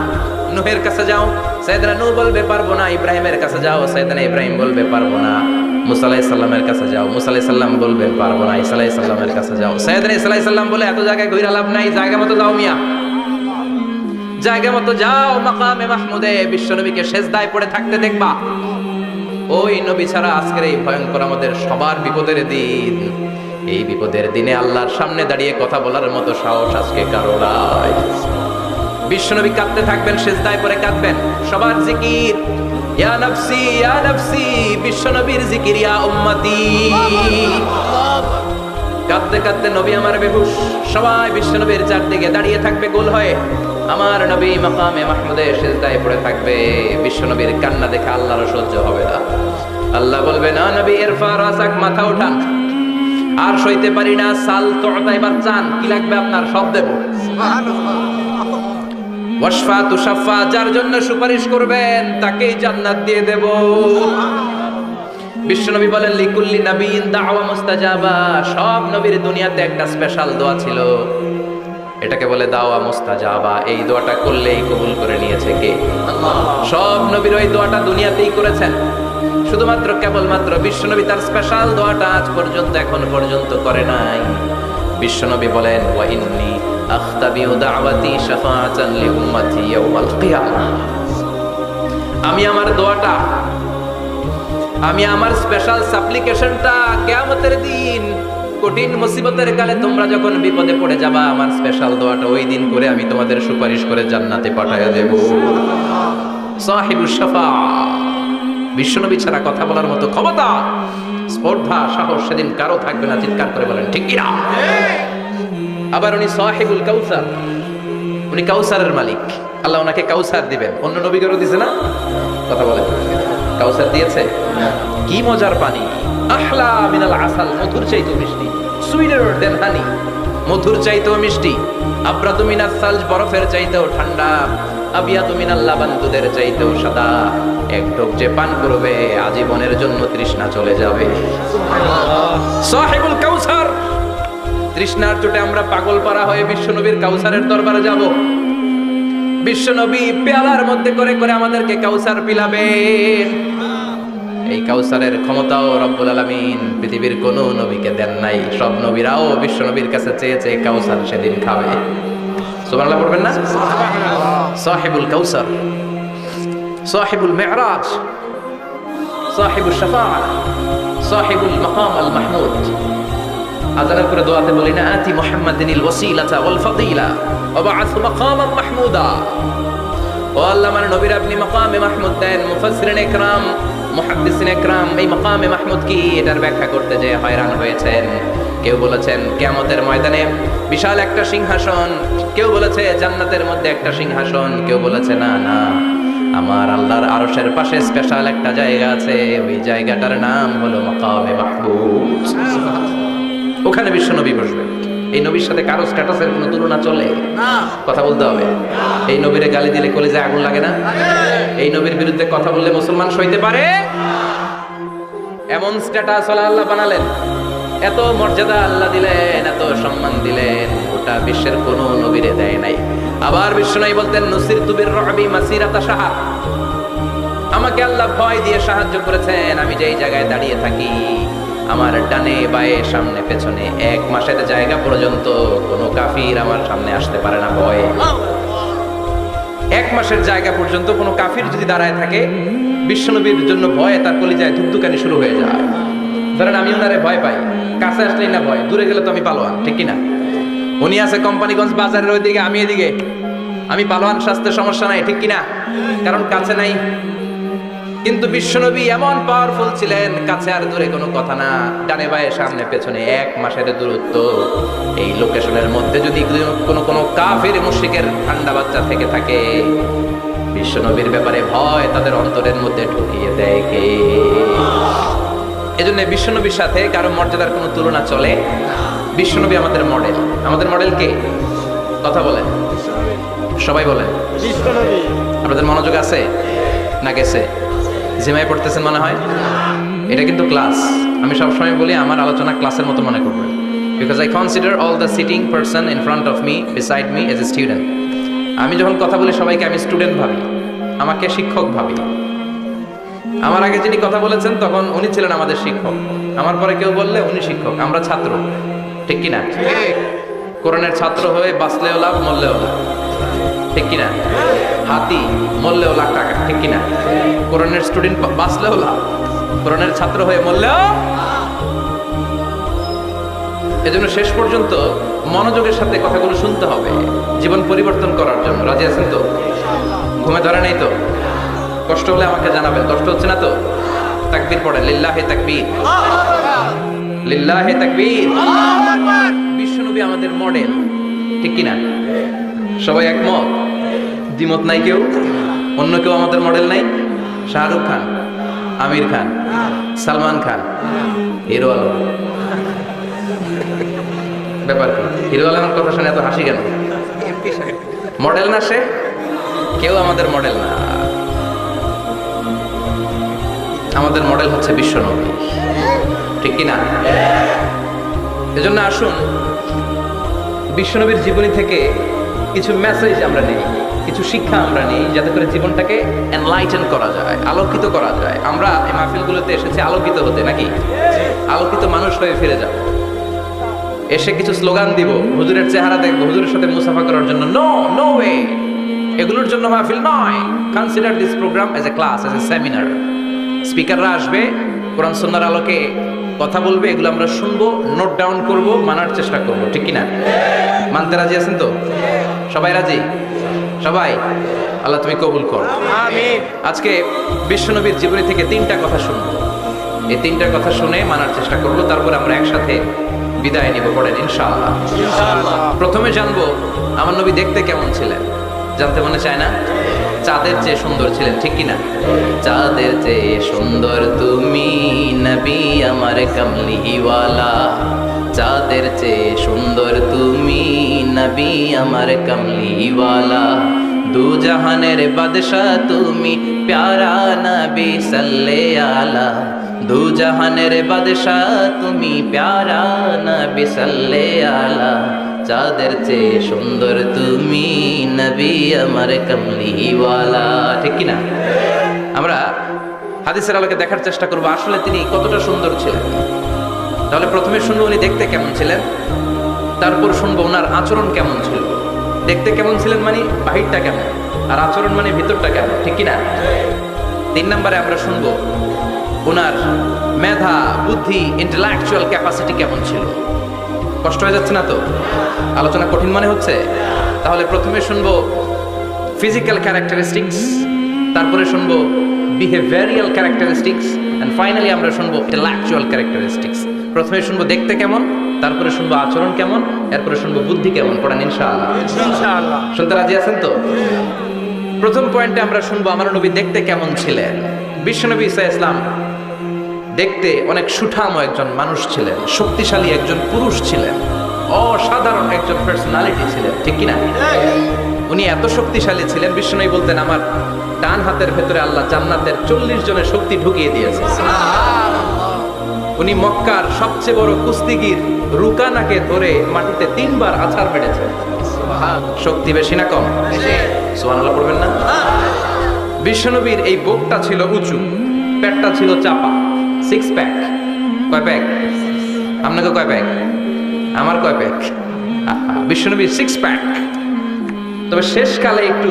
A: নূহের কাছে যাও, সাইয়েদনা নূহ বলবে পারবো না। ইব্রাহিমের কাছে যাও, সাইয়েদনা ইব্রাহিম বলবে পারবো না। মুসা আলাইহিস সালামের কাছে যাও, মুসা আলাইহিস সালাম বলবে পারবো না। ঈসা আলাইহিস সালামের কাছে যাও, সাইয়েদনা ঈসা আলাইহিস সালাম বলে এত জায়গায় ঘুরে লাভ নাই, জায়গা মতো যাও মিয়া, জায়গা মতো যাও। মাকামে মাহমুদে বিশ্বনবীকে সেজদায় পড়ে থাকতে দেখবা। ওই নবী ছাড়া আজকের এই ভয়ঙ্কর আমাদের সবার বিপদের দিন। এই বিপদের দিনে আল্লাহর সামনে দাঁড়িয়ে কথা বলার মতো সাহস আজকে কারো নাই। বিশ্বনবী কাঁদতে থাকবেন, সেজদায় পড়ে কাঁদবেন। সবার জিকির ইয়া নাফসি, ইয়া নাফসি। বিশ্বনবীর জিকির ইয়া উম্মতি। কাঁদতে কাঁদতে নবী আমার বেহুশ। সবাই বিশ্বনবীর চারদিকে দাঁড়িয়ে থাকবে গোল হয়ে। আমার নবী মাকামে মাহমুদে সেজদায় পড়ে থাকবে। বিশ্বনবীর কান্না দেখে আল্লাহর সহ্য হবে না। আল্লাহ বলবে, না নবী ইরফা রাসাক, মাথা উঠান, আর সইতে পারি না। সাল তোতা, এবার চান, কি লাগবে আপনার সব দেব। ওয়াশফা তুশাফা, যার জন্য সুপারিশ করবেন তাকেই জান্নাত দিয়ে দেব। বিশ্বনবী বলেন, লিকুল্লি নাবিয়িন দাওয়া মুস্তাজাবা। সব নবীর দুনিয়াতে একটা স্পেশাল দোয়া ছিল, এটাকে বলে দাওয়া মুস্তাজাবা। এই দোয়াটা করলেই কবুল করে নিয়েছে কে? আল্লাহ। সব নবীর ওই দোয়াটা দুনিয়াতেই করেছেন, শুধুমাত্র কেবলমাত্র বিশ্বনবী তার স্পেশাল দোয়াটা আজ পর্যন্ত এখন পর্যন্ত করে নাই। বিশ্বনবী বলেন, ওয়া ইন্নী আখতাবিউ দাওয়াতি শাফাআতান লি উম্মতি ইয়াউমাল কিয়ামাহ। আমি আমার দোয়াটা, আমি আমার স্পেশাল সাপ্লিকেশনটা কিয়ামতের দিন কঠিন মুসিবতের কালে তোমরা যখন বিপদে পড়ে যাবা, আমার স্পেশাল দোয়াটা ওই দিন করে আমি তোমাদের সুপারিশ করে জান্নাতে পাঠায়া দেব। সাহিবুস শাফাআ, বিশ্বনবী ছাড়া কথা বলার মতো ক্ষমতা, স্পর্ধা, সাহস সেদিন কারো থাকবে না। চিৎকার করে বলেন ঠিক কিনা? আবার উনি সাহিবুল কাউসার, উনি কাউসারের মালিক। আল্লাহ ওনাকে কাউসার দিবেন। অন্য নবীদেরও দিছে না? কথা বলে, কাউসার দিয়েছে। কি মজার পানি! আহলা মিনাল আসাল, মধুর চাইতেও মিষ্টি। সুইটার দেন হানি, মধুর চাইতেও মিষ্টি। আব্রাদু মিনাস সালজ, বরফের চাইতেও ঠান্ডা। আবিয়াদু মিনাল লাবান, দুধের চাইতেও সাদা। এক ঢোক যে পান করবে আজীবনের জন্য তৃষ্ণা চলে যাবে। সাহিবুল কাউসার। তৃষ্ণার চোটে আমরা পাগল পারা হয়ে বিশ্বনবীর কাউসারের দরবারে যাব। বিশ্বনবী পেয়ালার মধ্যে করে করে আমাদেরকে কাউসার পিলাবেন। এই কাউসারের ক্ষমতাও রব্বুল আলামিন পৃথিবীর কোন নবীকে দেন নাই। সব নবীরাও বিশ্বনবীর কাছে চেয়ে চেয়ে কাউসার সেদিন খাবে। সুবহানাল্লাহ পড়বেন না? সাহিবুল কাউসার, সাহিবুল মিরাজ, সাহিবুল শাফাআহ, সাহিবুল মাকাম আল মাহমুদ। আজানের পরে দোয়াতে বলি না, আতি মুহাম্মাদিনিল ওয়াসিলাতা ওয়াল ফাদিলা ওয়া বা'আথু মাকামান মাহমুদা। ও আল্লাহ, আমার নবীর আপনি মাকামে মাহমুদ দেন। মুফাসসিরিন ইকরাম, মুহাদ্দিসিন ইকরাম এই মাকামে মাহমুদ কি এটার ব্যাখ্যা করতে যে হয়রান হয়েছেন। কেউ বলেছেন কিয়ামতের ময়দানে বিশাল একটা সিংহাসন, কেউ বলেছে জান্নাতের মধ্যে একটা সিংহাসন, কেউ বলেছে না না, আমার আল্লাহর আরশের পাশে স্পেশাল একটা জায়গা আছে, ওই জায়গাটার নাম হলো মাকামে মাহমুদ। ওখানে বিশ্বনবী বসবেন। এই নবীর সাথে কারো স্ট্যাটাসের কোনো তুলনা চলে না। কথা বলতে হবে। এই নবীরে গালি দিলে কলিজায় আগুন লাগে না? এই নবীর বিরুদ্ধে কথা বললে মুসলমান সইতে পারে? এমন স্ট্যাটাস আল্লাহ বানালেন, এত মর্যাদা আল্লাহ দিলেন, এত সম্মান দিলেন, ওটা বিশ্বের কোনো নবীরে দেয় নাই। আবার বিশ্বনবী বলতেন, নুসিরতু বির-রু'বি মাসিরাতা শাহর, আমাকে আল্লাহ ভয় দিয়ে সাহায্য করেছেন। আমি যেই জায়গায় দাঁড়িয়ে থাকি, আমার ডানে বায়ে সামনে পেছনে 1 মাসের জায়গা পর্যন্ত কোনো কাফির আমার সামনে আসতে পারে না ভয়ে। 1 মাসের জায়গা পর্যন্ত কোনো কাফির যদি দাঁড়ায় থাকে, বিশ্বনবীর জন্য ভয়ে তার কলিজায় ধুকধুকানি শুরু হয়ে যায়। ধরেন আমি ওনারে ভয় পাই, কাছে আসলেই না ভয়, দূরে গেলে তো আমি পালোয়ান, ঠিক কিনা? উনি আছে কোম্পানিগঞ্জ বাজারের ওইদিকে, আমি এদিকে, আমি পালোয়ান, স্বাস্থ্যের সমস্যা নাই, ঠিক কিনা? কারণ কাছে নাই। কিন্তু বিশ্বনবী এমন পাওয়ারফুল ছিলেন, কাছে আর দূরে কোনো কথা না, ডানে বায়ে সামনে পেছনে 1 মাসের দূরত্ব। এই লোকেশনের মধ্যে যদি কোনো কাফির মুশরিকের ঠান্ডা বাচ্চা থেকে থাকে, বিশ্বনবীর ব্যাপারে ভয় তাদের অন্তরের মধ্যে ঢুকিয়ে দেয় কে? এজন্য বিশ্বনবীর সাথে কারো মর্যাদার কোনো তুলনা চলে। বিশ্বনবী আমাদের মডেল। আমাদের মডেল কে? কথা বলেন, সবাই বলেন। আপনাদের মনোযোগ আছে না গেছে? জিমায় পড়তেছেন মনে হয়। এটা কিন্তু ক্লাস। আমি সবসময় বলি আমার আলোচনা ক্লাসের মতো মনে করবেন, because I consider all the sitting person in front of me, beside me as a student. আমি যখন কথা বলি সবাইকে আমি স্টুডেন্ট ভাবি, আমাকে শিক্ষক ভাবি। আমার আগে যিনি কথা বলেছেন তখন উনি ছিলেন আমাদের শিক্ষক, আমার পরে কেউ বললে উনি শিক্ষক, আমরা ছাত্র, ঠিক কিনা? কোরআনের ছাত্র হয়ে বাঁচলেও লাভ, মরলেও লাভ, ঠিক কিনা? হাতি মরলেও লাখ টাকা, ঠিক কিনা? কোরআনের স্টুডেন্ট বাঁচলেও লাভ, কোরআনের ছাত্র হয়ে মরলেও। এজন্য শেষ পর্যন্ত মনোযোগের সাথে কথাগুলো শুনতে হবে জীবন পরিবর্তন করার জন্য। রাজি আছেন তো? ঘুমে ধরে নেই তো? কষ্ট হলে আমাকে জানাবেন। কষ্ট হচ্ছে না তো? তাকবীর পড়েন, লিল্লাহে তাকবীর, লিল্লাহে তাকবীর। বিশ্বনবী আমাদের মডেল, ঠিক কিনা? সবাই একমত? দ্বিমত নাই কেউ? অন্য কেউ আমাদের মডেল নাই? শাহরুখ খান, আমির খান, সালমান খান, হিরো আলম। ব্যাপার কি? হিরো আলমের কথা শুনে এত হাসি কেন? মডেল না সে? কেউ আমাদের মডেল না। আমাদের মডেল হচ্ছে বিশ্বনবী, ঠিক কিনা? এজন্য আসুন বিশ্বনবীর জীবনী থেকে কিছু মেসেজ আমরা নিই, কিছু শিক্ষা আমরা নিই, যাতে করে জীবনটাকে এনলাইটেন করা যায়, আলোকিত করা যায়। আমরা এই মাহফিলগুলোতে এসেছি আলোকিত হতে, নাকি? আলোকিত মানুষ হয়ে ফিরে যাব। এসে কিছু স্লোগান দিব, হুজুরের চেহারা দেখবো, হুজুরের সাথে মুসাফা করার জন্য, নো নো ওয়ে। এগুলোর জন্য মাহফিল নয়। Consider this programme as a class, as a seminar. স্পিকাররা আসবে, কোরআন সুন্নাহর আলোকে কথা বলবে, এগুলো আমরা শুনবো, নোট ডাউন করব, মানার চেষ্টা করব, ঠিক কিনা? মানতে রাজি আছেন তো? সবাই রাজি? সবাই আল্লাহ তুমি কবুল করো
B: আমিন।
A: আজকে বিশ্বনবীর জীবনী থেকে 3টা কথা শুনবো। এই 3টা কথা শুনে মানার চেষ্টা করব, তারপর আমরা একসাথে বিদায় নিব, পড়েন ইনশাআল্লাহ।
B: ইনশাআল্লাহ।
A: প্রথমে জানবো আমার নবী দেখতে কেমন ছিলেন। জানতে মনে চায় না? চাঁদের চেয়ে সুন্দর ছিলেন, ঠিক কি না? চাঁদের চেয়ে সুন্দর তুমি নবী আমার কামলিওয়ালা, চাঁদের চেয়ে সুন্দর তুমি নবী আমার কামলিওয়ালা, দু জাহানের বাদশাহ তুমি প্যারা নবী সাল্লে আলা, দু জাহানের বাদশাহ তুমি প্যারা নবী সাল্লে আলা, চাঁদের চেয়ে সুন্দর তুমি নবী আমার কামলিওয়ালা, ঠিক কি না? আমরা হাদিসের আলোকে দেখার চেষ্টা করবো আসলে তিনি কতটা সুন্দর ছিলেন। তাহলে প্রথমে শুনবো উনি দেখতে কেমন ছিলেন, তারপর শুনবো ওনার আচরণ কেমন ছিল। দেখতে কেমন ছিলেন মানে বাহিরটা কেমন, আর আচরণ মানে ভিতরটা কেমন, ঠিক কি না? 3 নম্বরে আমরা শুনবো ওনার মেধা, বুদ্ধি, ইন্টেলেকচুয়াল ক্যাপাসিটি কেমন ছিল। কষ্ট হয়ে যাচ্ছে না তো? আলোচনা কঠিন মনে হচ্ছে? তাহলে প্রথমে শুনবো ফিজিক্যাল ক্যারেক্টারিস্টিক্স, তারপরে শুনবো বিহেভিয়ারিয়াল ক্যারেক্টারিস্টিক্স, এন্ড ফাইনালি আমরা শুনবো ইন্টেলেকচুয়াল ক্যারেক্টারিস্টিক্স। প্রথমে শুনবো দেখতে কেমন, তারপরে শুনবো আচরণ কেমন, এরপরে শুনবো বুদ্ধি কেমন। পড়েন ইনশাআল্লাহ।
B: ইনশাআল্লাহ।
A: শুনতে রাজি আছেন তো? প্রথম পয়েন্টে আমরা শুনবো আমার নবী দেখতে কেমন ছিলেন। বিশ্বনবী ঈসা ইসলাম দেখতে অনেক সুঠাম একজন মানুষ ছিলেন, শক্তিশালী একজন পুরুষ ছিলেন, অসাধারণ একজন পার্সোনালিটি ছিলেন, ঠিক কিনা? উনি এত শক্তিশালী ছিলেন, বিশ্বনবী বলতেন আমার ডান হাতের ভেতরে আল্লাহ জান্নাতের 40 জনের শক্তি ঢুকিয়ে দিয়েছে। উনি মক্কার সবচেয়ে বড় কুস্তিগির রুকানাকে ধরে মাটিতে 3 বার আছাড় মেরেছেন। শক্তি বেশি না কম? সুবহানাল্লাহ পড়বেন না? বিশ্বনবীর এই বুকটা ছিল উঁচু, পেটটা ছিল চাপা, 6 প্যাক। কয় প্যাক? আপনাকে কয় প্যাক? আমার কয় প্যাক? বিশ্বনবীর 6 প্যাক। তবে শেষকালে একটু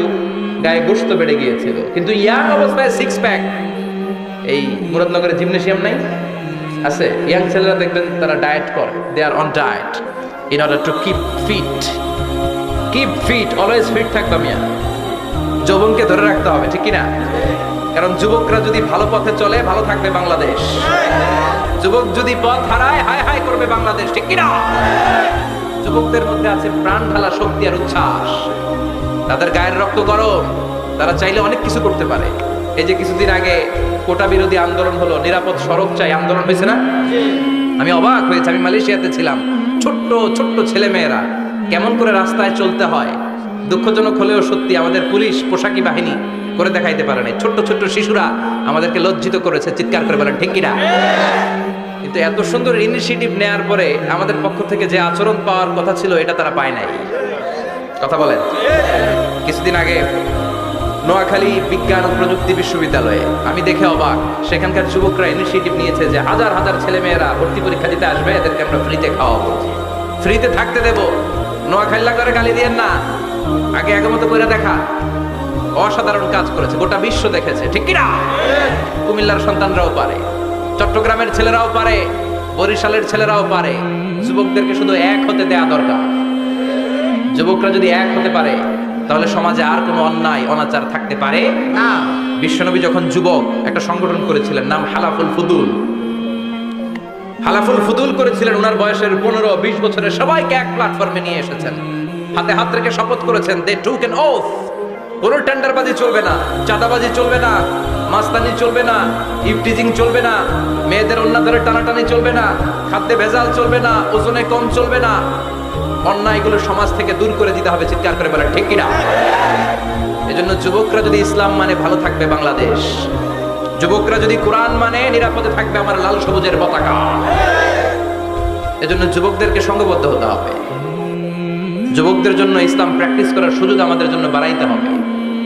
A: গায়ে গোশত বেড়ে গিয়েছিল, কিন্তু ইয়াং অবস্থায় 6 প্যাক। এই মুরাদনগরে জিমনেশিয়াম নাই? আছে? ইয়াং ছেলেরা দেখবেন তারা ডায়েট করে, they are on diet in order to keep fit. Keep fit, always fit থাকবা মিয়া। যৌবনকে ধরে রাখতে হবে, ঠিক কিনা? কারণ যুবকরা যদি ভালো পথে চলে, ভালো থাকবে বাংলাদেশ। যুবক যদি পথ হারায়, হায় হায় করবে বাংলাদেশ, ঠিক কিনা? যুবকদের মধ্যে আছে প্রাণ ঢালা শক্তি আর উচ্ছ্বাস, তাদের গায়ের রক্ত গরম, তারা চাইলে অনেক কিছু করতে পারে। এই যে কিছুদিন আগে কোটা বিরোধী আন্দোলন হলো, নিরাপদ সড়ক চাই আন্দোলন হয়েছে না? আমি অবাক হয়েছি, আমি মালয়েশিয়াতে ছিলাম, ছোট্ট ছোট্ট ছেলে মেয়েরা কেমন করে রাস্তায় চলতে হয়, দুঃখজনক হলেও সত্যি আমাদের পুলিশ পোশাকি বাহিনী করে দেখাইতে পারে নাই। ছোট্ট ছোট্ট শিশুরা আমাদেরকে লজ্জিত করেছে, চিৎকার করে বলেন ঠিক কিনা? কিন্তু এত সুন্দর ইনিশিয়েটিভ নেয়ার পরে আমাদের পক্ষ থেকে যে আচরণ পাওয়ার কথা ছিল এটা তারা পায় নাই। কথা বলেন। কিছুদিন আগে নোয়াখালী বিজ্ঞান ও প্রযুক্তি বিশ্ববিদ্যালয়ে আমি দেখে অবাক, সেখানকার যুবকরা ইনিশিয়েটিভ নিয়েছে যে হাজার হাজার ছেলে মেয়েরা ভর্তি পরীক্ষা দিতে আসবে, এদেরকে আমরা ফ্রিতে খাওয়াবো, ফ্রিতে থাকতে দেব। নোয়াখালী করে গালি দিয়েন না, আগে আগের মতো করে দেখা। অসাধারণ কাজ করেছে, গোটা বিশ্ব দেখেছে, ঠিক কিনা? কুমিল্লার সন্তানরাও পারে, চট্টগ্রামের ছেলেরাও পারে, বরিশালের ছেলেরাও পারে। যুবকদেরকে শুধু এক হতে দেয়া দরকার। যুবকরা যদি এক হতে পারে তাহলে সমাজে আর কোনো অন্যায় অনাচার থাকতে পারে না। বিশ্বনবী যখন যুবক একটা সংগঠন করেছিলেন, নাম হালাফুল ফুদুল। হালাফুল ফুদুল করেছিলেন, ওনার বয়সের 15-20 বছরের সবাইকে এক প্ল্যাটফর্মে নিয়ে এসেছেন, হাতে হাত রেখে শপথ করেছেন, দে টুক অ্যান ওথ, কোনো টেন্ডারবাজি চলবে না, চাঁদাবাজি চলবে না, মাস্তানি চলবে না, ইফটিজিং চলবে না, মেয়েদের অন্য ধরে টানাটানি চলবে না, খাদ্যে ভেজাল চলবে না, ওজনে কম চলবে না, অন্যায়গুলো সমাজ থেকে দূর করে দিতে হবে। চিৎকার করে বলেন ঠিক কিনা? এজন্য যুবকরা যদি ইসলাম মানে ভালো থাকবে বাংলাদেশ, যুবকরা যদি কোরআন মানে নিরাপদে থাকবে আমার লাল সবুজের পতাকা। এজন্য যুবকদেরকে সংঘবদ্ধ হতে হবে, যুবকদের জন্য ইসলাম প্র্যাকটিস করার সুযোগ আমাদের জন্য বাড়াইতে হবে।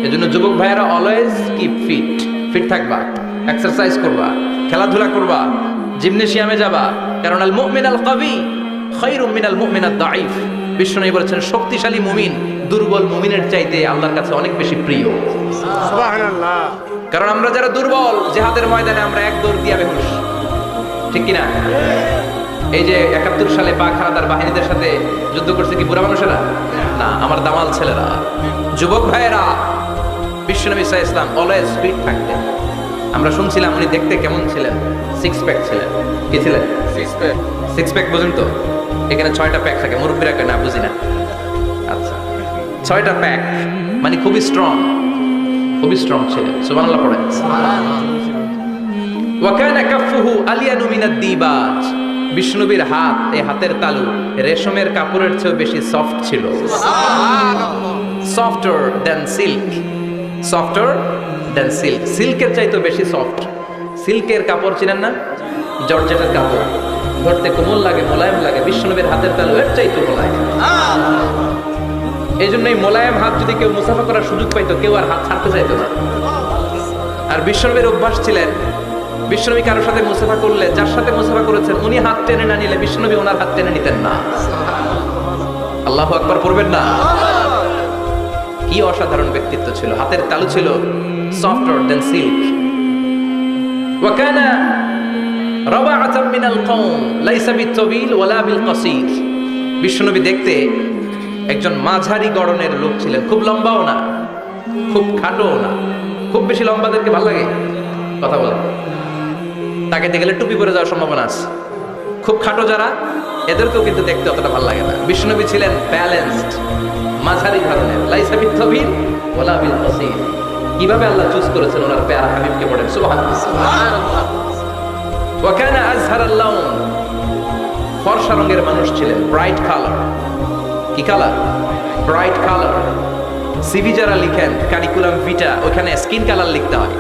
A: এজন্য যুবক ভাইয়েরা অলওয়েজ কিপ ফিট, ফিট থাকবা, এক্সারসাইজ করবা, খেলাধুলা করবা, জিমনেশিয়ামে যাবা। কারণ আল মুমিন আল কবি খায়রুম মিনাল মুমিন আদ দাঈফ। বিশ্বনবী বলেছেন শক্তিশালী মুমিন দুর্বল মুমিনের চাইতে আল্লাহর কাছে অনেক বেশি প্রিয়।
B: সুবহানাল্লাহ।
A: কারণ আমরা যারা দুর্বল, জিহাদের ময়দানে আমরা এক দৌড় দিয়া বেহুশ, ঠিক কিনা? এই যে 71 সালে পাক হানাদার বাহিনীদের সাথে যুদ্ধ করছে কি বুড়া মানুষেরা? না, আমার দামাল ছেলেরা, যুবক ভাইয়েরা। বিশ্বনবী সাল্লাল্লাহু আলাইহি ওয়াসাল্লাম অলওয়েজ ফিট থাকতেন। আমরা শুনছিলাম উনি দেখতে কেমন ছিলেন, সিক্স প্যাক ছিলেন। কি ছিলেন? সিক্স প্যাক বুঝুন তো, এখানে 6টা প্যাক থাকে, মুরব্বীরা কেন বুঝি না। আচ্ছা, 6টা প্যাক মানে খুবই স্ট্রং, খুবই স্ট্রং ছিলেন। সুবহানাল্লাহ পড়েন। ওয়া কানা কাফফুহু আলিয়ানু মিনাদ দিবাজ। বিষ্ণুবীর হাত, এই হাতের তালু রেশমের কাপড়ের চেয়ে বেশি সফট ছিল। Softer than silk, softer than silk, সিল্কের চাইতে বেশি সফট। সিল্কের কাপড় চিনেন না, জর্জেটের কাপড়, ধরতে কোমল লাগে, মোলায়েম লাগে। বিষ্ণুবীর হাতের তালু এর চাইতে মোলায়েম। এই জন্য এই মোলায়েম হাত যদি কেউ মুসাফা করার সুযোগ পাইতো, কেউ আর হাত ছাড়তে চাইতো না। আর বিষ্ণুবীর অভ্যাস ছিলেন, বিষ্ণুবী কারোর সাথে মুসাফা করলে, যার সাথে মুসাফা করেছেন উনি হাত টেনে না নিলে বিষ্ণুবী ওনার হাত টেনে নিতেন না। আল্লাহু আকবার পড়বেন না? কি অসাধারণ ব্যক্তিত্ব ছিল, হাতের তালু ছিল সফটার দ্যান সিল্ক। ওয়া কানা রাবাআতাম মিনাল কওম লাইসা বিত-তাবিল ওয়ালা বিল কাসীর। বিষ্ণুবী দেখতে একজন মাঝারি গড়নের লোক ছিলেন, খুব লম্বাও না, খুব খাটোও না। খুব বেশি লম্বাদেরকে ভালো লাগে? কথা বলেন। তাকে দেখে গেলে টুপি পরে যাওয়ার সম্ভাবনা আছে। খুব খাটো যারা, এদেরকেও কিন্তু দেখতে অতটা ভালো লাগে না। বিষ্ণুবী ছিলেন ব্যালেন্সড, মাঝারি ধরনের। লাইসা বিত-তাবিল ওয়ালা বিল কাসীর। কিভাবে আল্লাহ চুজ করেছেন ওনার প্যারা হাবিবকে, পড়েন সুবহানাল্লাহ। ওয়া কানা আযহারাল লাউন, ফর্সা রঙের মানুষ ছিলেন, ব্রাইট কালার। কি কালার? Bright colour. সিভি যারা লিখেন কারিকুলাম ভিটা, ওখানে স্কিন কালার লিখতে হয়।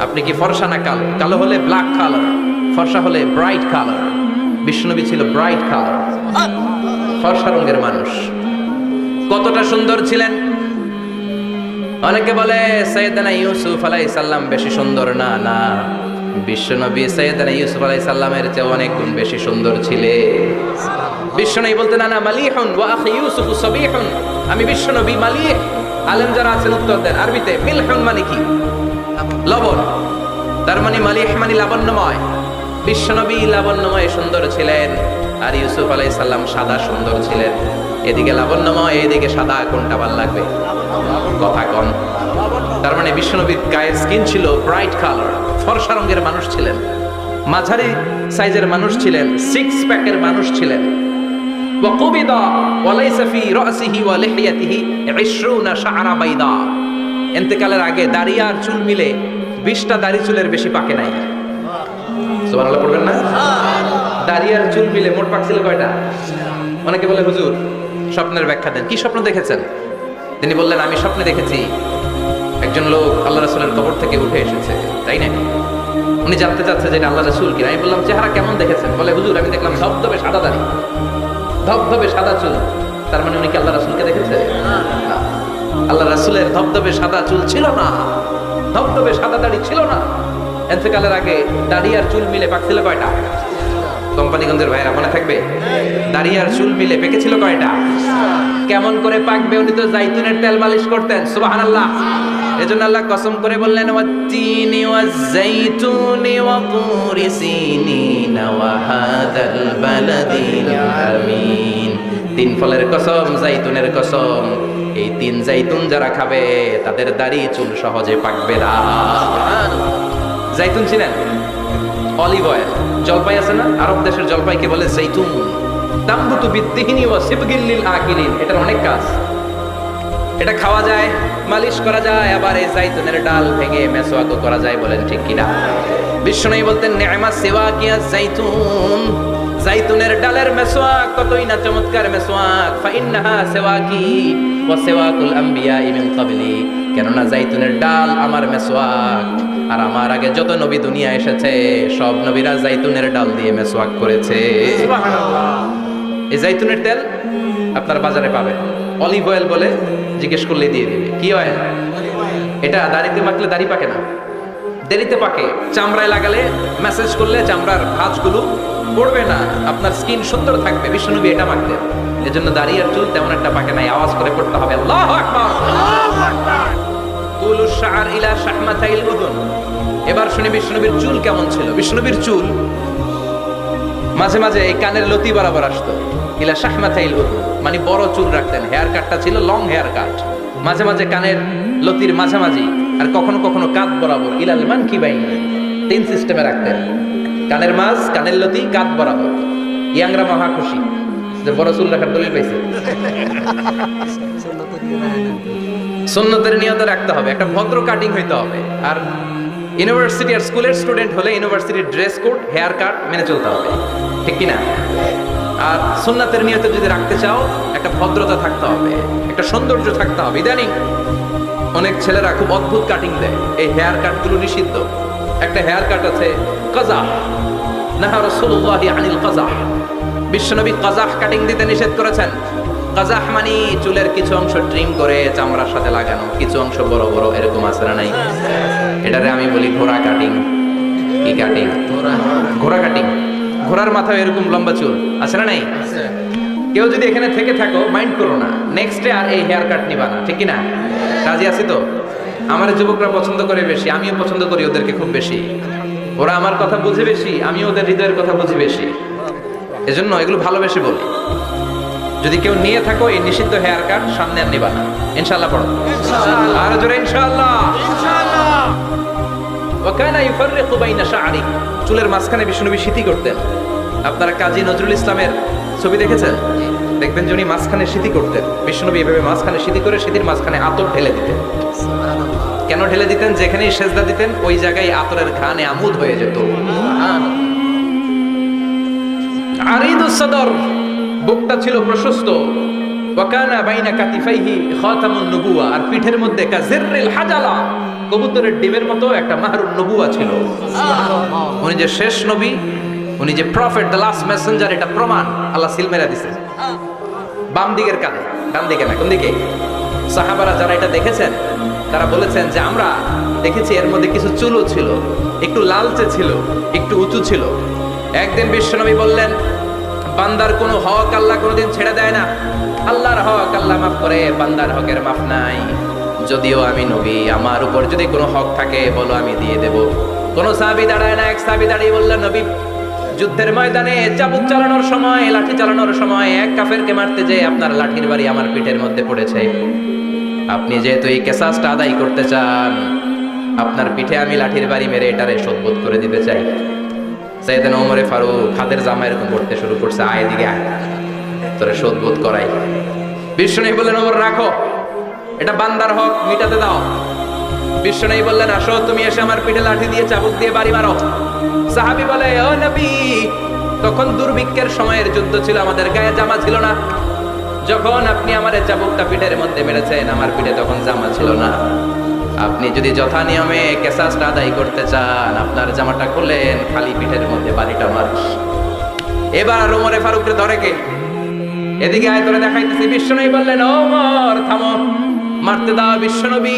A: আপনি কি ফর্সা না কালো? কালো হলে ব্ল্যাক কালার, ফর্সা হলে ব্রাইট কালার। বিষ্ণুবী ছিল ব্রাইট কালার, ফর্সা রঙের মানুষ। কতটা সুন্দর ছিলেন! অনেকে বলে সাইয়েদনা ইউসুফ আলাইহিস সালাম বেশি সুন্দর। না না, বিশ্বনবী সাইয়েদনা ইউসুফ আলাইহিস সালামের চেয়ে অনেক গুণ বেশি সুন্দর ছিলেন। বিশ্বনবী বলতেন আনা মালিহুন ওয়া আখি ইউসুফ সাবিহুন। আমি বিশ্বনবী মালিহ। আলেম যারা আছেন উত্তর দেন আরবিতে। মিলহুন মানে কি? লবণ। তার মানে মালিহ মানে লাবণ্যময়। বিশ্বনবী লাবণ্যময় সুন্দর ছিলেন, আর ইউসুফ আলাইহিস সালাম সাদা সুন্দর ছিলেন। এদিকে লাবণ্যময়, এদিকে সাদা, কোনটা ভালো লাগবে? কথা কন। তার মানে বিশ্বনবীর গায়ের স্কিন ছিল ব্রাইট কালার, ফর্সা রঙের মানুষ ছিলেন, মাঝারি সাইজের মানুষ ছিলেন, সিক্স প্যাকের মানুষ ছিলেন। ওয়া কুবিদা ওয়া লাইসা ফি রাসিহি ওয়া লিহিয়াতিহি 20 শাআরা বাইদা। ইন্তেকালের আগে দাড়ি আর চুল মিলে 20টা দাড়ি চুলের বেশি পাকে নাই। সুবহানাল্লাহ পড়বেন না? দাড়ি আর চুল মিলে মোট পাকছিল কয়টা? অনেকে বলে হুজুর স্বপ্নের ব্যাখ্যা দেন। কি স্বপ্ন দেখেছেন? তিনি বললেন আমি স্বপ্নে দেখেছি একজন লোক আল্লাহ রাসূলের কবর থেকে উঠে এসেছে, তাই না? উনি জানতে চাচ্ছে যে এটা আল্লাহ রাসূল কিনা। আমি বললাম চেহারা কেমন দেখেছেন? বলে হুজুর আমি দেখলাম ধবধবে সাদা দাড়ি, ধবধবে সাদা চুল। তার মানে উনি কি আল্লাহ রাসূলকে দেখেছে? না, আল্লাহ রাসূলের ধবধবে সাদা চুল ছিল না, ধবধবে সাদা দাড়ি ছিল না। ইন্তেকালের আগে দাড়ি আর চুল মিলে পাকছিল কয়টা? কোম্পানিগঞ্জের ভাইরা মনে থাকবে? দাড়ি আর চুল মিলে পেকেছিল কয়টা? কেমন করে পাকবে? উনি তো জাইতুনের তেল মালিশ করতেন। সুবহানাল্লাহ। এজন্য আল্লাহ কসম করে বললেন ওয়াত-তিনি ওয়াজ-জাইতুনি ওয়া তুরি সিনিন ওয়া হাদাল বালাদিল আমিন। তিন ফলের কসম, জাইতুনের কসম। এই তিন জাইতুন যারা খাবে তাদের দাড়ি চুল সহজে পাকবে না। জাইতুন চিনেন? Olive oil. জলপাই আছে না, আরব দেশের জলপাইকে বলে জাইতুন। তামবুতু বিদ্দিহিনি ওয়া সিবগিল লিল আকিলিন। এটার অনেক কাজ। এটা খাওয়া যায়, মালিশ করা যায়, আবার এই জাইতুনের ডাল ভেঙে মেসওয়াকও করা যায়। বলেন ঠিক কিনা? বিশ্বনবী বলতেন নি'মা সিওয়াকিয়া জাইতুন। জাইতুনের ডালের মেসওয়াক কতই না চমৎকার মেসওয়াক। ফাইন্নাহা সিওয়াকি ওয়া সিওয়াকুল আম্বিয়া মিন ক্বাবলি। কেননা জাইতুনের ডাল আমার মেসওয়াক, আর আমার আগে যত নবী দুনিয়া এসেছে সব নবীরা জাইতুনের ডাল দিয়ে মেসওয়াক করেছে। সুবহানাল্লাহ। এই জাইতুনের তেল আপনার বাজারে পাবেন। অলিভ অয়েল বলে জিজ্ঞেস করলে দিয়ে দিবে। কি অয়েল? এটা দাড়িতে মাখলে দাড়ি পাকে না, দেরিতে পাকে। চামড়ায় লাগালে ম্যাসেজ করলে চামড়ার ভাঁজগুলো পড়বে না, আপনার স্কিন সুন্দর থাকবে। বিশ্বনবী এটা মাখতেন। এজন্য দাড়ি আর চুল তেমন একটা পাকে নাই। আওয়াজ করে পড়তে হবে আল্লাহু আকবার। আল্লাহু আকবার। তুলুশ শাআর ইলা শাহমাতাইল উযুন। এবার শুনি বিশ্বনবীর চুল কেমন ছিল। বিশ্বনবীর চুল মাঝে মাঝে এই কানের লতি বরাবর আসতো। ইলা শাহমাতাইল উযুন, মানে বড় চুল রাখতেন। হেয়ার কাটটা ছিল লং হেয়ার কাট, মাঝে মাঝে কানের লতির মাঝামাঝি, আর কখনো কখনো কাঁধ বরাবর। ইলাল মানকিবাইন, 3 সিস্টেমে রাখতেন, কানের মাঝ, কানের লতি, কাঁধ বরাবর। ইয়াংরা মহা খুশি যে বড় চুল রাখার দলিল পাইছে। সুন্নতের নিয়তে রাখতে হবে, একটা ভদ্র কাটিং হইতে হবে। আর ইউনিভার্সিটি আর স্কুলের স্টুডেন্ট হলে ইউনিভার্সিটির ড্রেস কোড, হেয়ার কাট মেনে চলতে হবে, ঠিক কিনা? আর সুন্নাতের নিয়তে যদি রাখতে চাও, একটা ভদ্রতা থাকতে হবে, একটা সৌন্দর্য থাকতে হবে। ইদানিং অনেক ছেলেরা খুব অদ্ভুত কাটিং দেয়, এই হেয়ার কাটগুলো নিষিদ্ধ। একটা হেয়ার কাট আছে কাযাহ, নাহা রাসূলুল্লাহি আনিল কাযাহ, বিশ্বনবী কাযাহ কাটিং দিতে নিষেধ করেছেন। কাযাহ মানে চুলের কিছু অংশ ট্রিম করে চামড়ার সাথে লাগানো, কিছু অংশ বড় বড়, এরকম আছে না নাই? এটারে আমি বলি ঘোড়া কাটিং। কি কাটিং? ঘোড়া কাটিং। ঘোড়ার মাথায় এরকম লম্বা চুল আছে না নাই? কেউ যদি এখানে থেকে থাকো, মাইন্ড করো না, নেক্সট ডে আর এই হেয়ার কাট নিবা না, ঠিক কিনা? রাজি আছি তো? আমার যুবকরা পছন্দ করে বেশি, আমিও পছন্দ করি ওদেরকে খুব বেশি। ওরা আমার কথা বুঝে বেশি, আমি ওদের হৃদয়ের কথা বুঝি বেশি, এজন্য এগুলো ভালোবেসে বলি। যদি কেউ নিয়ে থাকো এই নিষিদ্ধ হেয়ার কাট, সামনে আর নিবা না, ইনশাআল্লাহ। পড়ো আর জোরে ইনশাআল্লাহ। ওয়া কানা ইউফাররিকু বাইনা শা'রি, চুলের মাঝখানে বিষ্ণুনবী সিঁথি করতেন। আপনারা কাজী নজরুল ইসলামের ছবি দেখেছেন? দেখবেন যে উনি মাঝখানে সিঁথি করতেন। বিষ্ণুনবী এভাবে মাঝখানে সিঁথি করে সিঁথির মাঝখানে আতর ঢেলে দিতেন। কেন ঢেলে দিতেন? যেখানেই সেজদা দিতেন ওই জায়গায় আতরের ঘ্রাণে আমোদ হয়ে যেত। আরিদুস সদর, বুকটা ছিল প্রশস্ত। ওয়া কানা বাইনা কাতিফাইহি খাতামুন নবুওয়া, আর পিঠের মধ্যে কাজিররিল হাজালা, কবুতরের ডিমের মতো একটা মাহরুন নবুওয়া ছিল। উনি যে শেষ নবী, উনি যে প্রফেট, দ্য লাস্ট মেসেঞ্জার, এটা প্রমাণ আল্লাহ সিল মেরা দিছে। বাম দিকের কাঁধে, ডান দিকে না, কোন দিকে? সাহাবারা যারা এটা দেখেছেন তারা বলেছেন যে আমরা দেখেছি এর মধ্যে কিছু চুলও ছিল, একটু লালচে ছিল, একটু উঁচু ছিল। একদিন বিশ্বনবী বললেন, বান্দার কোনো হক আল্লাহ কোনোদিন ছেড়ে দেয় না। আল্লাহর হক আল্লাহ মাফ করে, বান্দার হকের মাফ নাই। যদিও আমি নবী, আমার উপর যদি কোনো হক থাকে বলো, আমি দিয়ে দেব। কোন সাহাবী দাঁড়ায় না। এক সাহাবী দাঁড়িয়ে বললেন, নবী, যুদ্ধের ময়দানে চাবুক চালানোর সময়, লাঠি চালানোর সময় এক কাফেরকে মারতে যেয়ে আপনার লাঠির বাড়ি আমার পিঠের মধ্যে পড়েছে। আপনি যেহেতু এই কেসাসটা আদায় করতে চান, আপনার পিঠে আমি লাঠির বাড়ি মেরে এটারে শোধবোধ করে দিতে চাই। সাইয়েদনা ওমরে ফারুক হাতের জামা এরকম করতে শুরু করছে, আয় এদিকে আয়, তোরে শোধবোধ করাই। বিষ্ণু বললেন, ওমর রাখো, এটা বান্দার হক, মিটাতে দাও। বিষ্ণু বললেন, আসো তুমি এসে আমার পিঠে লাঠি দিয়ে চাবুক দিয়ে বাড়ি মারো। সাহাবী বলে, ও নবী, তখন দুর্ভিক্ষের সময়ের যুদ্ধ ছিল, আমাদের গায়ে জামা ছিল না। যখন আপনি আমার চাবুকটা পিঠের মধ্যে মেরেছেন, আমার পিঠে তখন জামা ছিল না। আপনি যদি যথা নিয়মে কেসাসটা আদায় করতে চান, আপনার জামাটা খুললেন, খালি পিঠের মধ্যে বাড়িটা মারিস। এবার ওমরে ফারুককে ধরে কে? এদিকে আয়, তোরে দেখাইতেছি। বিশ্বনবী বললেন, ওমর থামো, মারতে দাও। বিশ্বনবী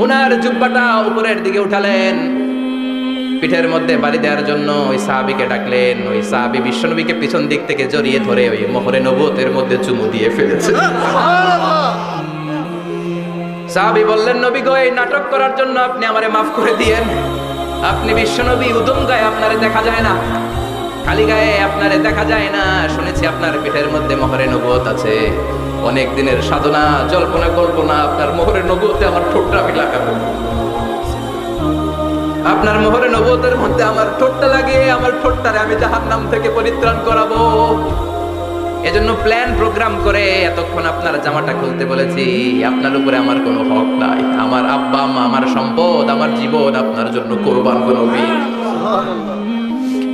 A: ওনার জুব্বাটা উপরের দিকে উঠালেন, পিঠের মধ্যে বাড়ি দেওয়ার জন্য ওই সাহাবীকে ডাকলেন। ওই সাহাবী বিশ্বনবীকে পিছন দিক থেকে জড়িয়ে ধরে ওই মোহরে নবুয়তের মধ্যে চুমু দিয়ে ফেলেছে। সাহাবী বললেন, নবী গো, এই নাটক করার জন্য আপনি আমারে মাফ করে দিয়েন। আপনি বিশ্বনবী, উদম গায়ে আপনারে দেখা যায় না, খালি গায়ে আপনারে দেখা যায় না। শুনেছি আপনার পিঠের মধ্যে মোহরে নবুয়ত আছে। অনেক দিনের সাধনা, জল্পনা কল্পনা, আপনার মোহরে নবুয়তে আমার ঠোঁটটা আমি লাগাবো। আপনার মোহরে নবুয়তের মধ্যে আমার ঠোঁটটা লাগে, আমার ঠোঁটটারে আমি জাহান্নাম থেকে পরিত্রাণ করাবো। এজন্য প্ল্যান প্রোগ্রাম করে এতক্ষণ আপনার জামাটা খুলতে বলেছি। আপনার উপরে আমার কোনো হক নাই। আমার আব্বা আম্মা, আমার সম্পদ, আমার জীবন আপনার জন্য কোরবান গো নবী।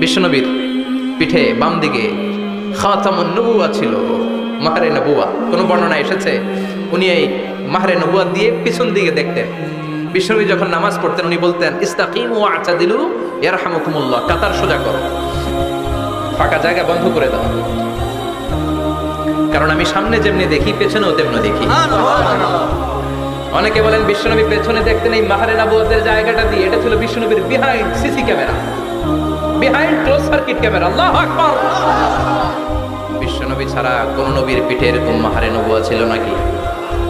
A: বিশ্বনবীর পিঠে বাম দিকে খাতামুন নবুওয়া ছিল, মাহরে নবুওয়া। কোন বর্ণনা এসেছে উনি এই মাহরে নবুওয়া দিয়ে পিছন দিকে দেখতেন। বিশ্বনবী যখন নামাজ পড়তেন উনি বলতেন, ইস্তাকিমু ওয়া'তাদিলু ইয়ারহামুকুমুল্লাহ, কাতার সোজা করো, ফাঁকা জায়গা বন্ধ করে দাও, কারণ আমি সামনে যেমনি দেখি পেছনেও তেমনি দেখি। অনেকে বলেন বিশ্বনবী পেছনে দেখতেন এই মাহরে নবুওয়াতের জায়গাটা দিয়ে। এটা ছিল বিশ্বনবীর behind CC camera, behind close circuit camera. আল্লাহু আকবার। বিশ্বনবী ছাড়া কোন নবীর পিঠে এরকম মাহরে নবুওয়া ছিল নাকি?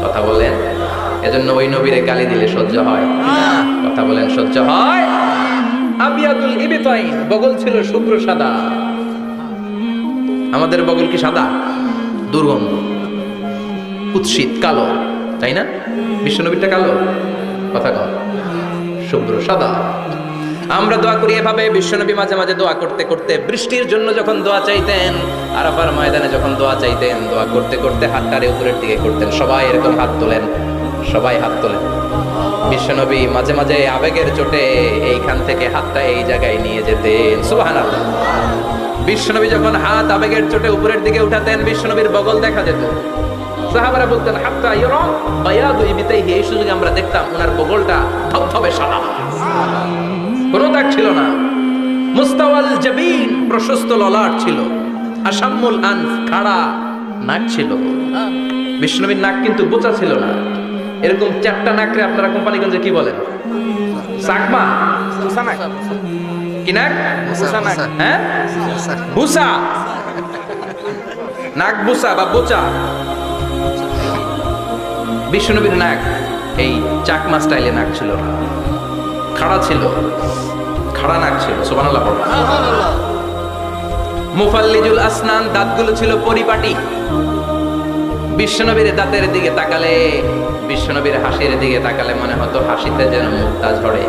A: কথা বলেন। এজন্য ওই নবীরে গালি দিলে সহ্য হয়? কথা বলেন, সহ্য হয়? আবিয়াদুল ইবতাইন, বগল ছিল শুভ্র সাদা। আমাদের বগল কি সাদা? দুর্গন্ধ, কুৎসিত, কালো, তাই না? বিশ্বনবীরটা কালো, কথা কম, শুভ্র সাদা। আমরা দোয়া করি এভাবে। বিশ্বনবী মাঝে মাঝে দোয়া করতে করতে বৃষ্টির জন্য যখন দোয়া চাইতেন, আরাফার ময়দানে যখন দোয়া চাইতেন, দোয়া করতে করতে হাতটারে উপরের দিকে করতেন। সবাই এরকম হাত তোলেন, সবাই হাত তোলেন। বিশ্বনবী মাঝে মাঝে আবেগের চোটে এইখান থেকে হাতটা এই জায়গায় নিয়ে যেতেন। সুবহানাল্লাহ। বিশ্বনবী যখন হাত আবেগের চোটে উপরের দিকে উঠাতেন, বিশ্বনবীর বগল দেখা যেত। সাহাবারা বলতেন হাত্তা ইয়ারা বায়াদু ইবতাইহি, এই সুযোগে আমরা দেখতাম ওনার বগলটা ধবধবে সাদা, কোনো দাগ ছিল না। মুস্তাওয়াল জাবিন, প্রশস্ত ললাট ছিল। আসাম্মুল আনফ, খাড়া নাক ছিল। বিশ্বনবীর নাক কিন্তু বোচা ছিল না। এরকম চারটা নাকরে আপনারা কোম্পানিগঞ্জে কি বলেন? চাকমা কি নাক? হ্যাঁ, বুসা, নাক বুসা বা বোচা। বিশ্বনবীর নাক এই চাকমা স্টাইলে নাক ছিল না, খাড়া ছিল, খাড়া নাক ছিল। সুবহানাল্লাহ। মুফাল্লিজুল আসনান, দাঁতগুলো ছিল পরিপাটি। বিশ্বনবীর দাঁতের দিকে তাকালে, বিশ্বনবীর হাসির দিকে তাকালে মনে হতো হাসিতে যেন মুক্তা ঝরে।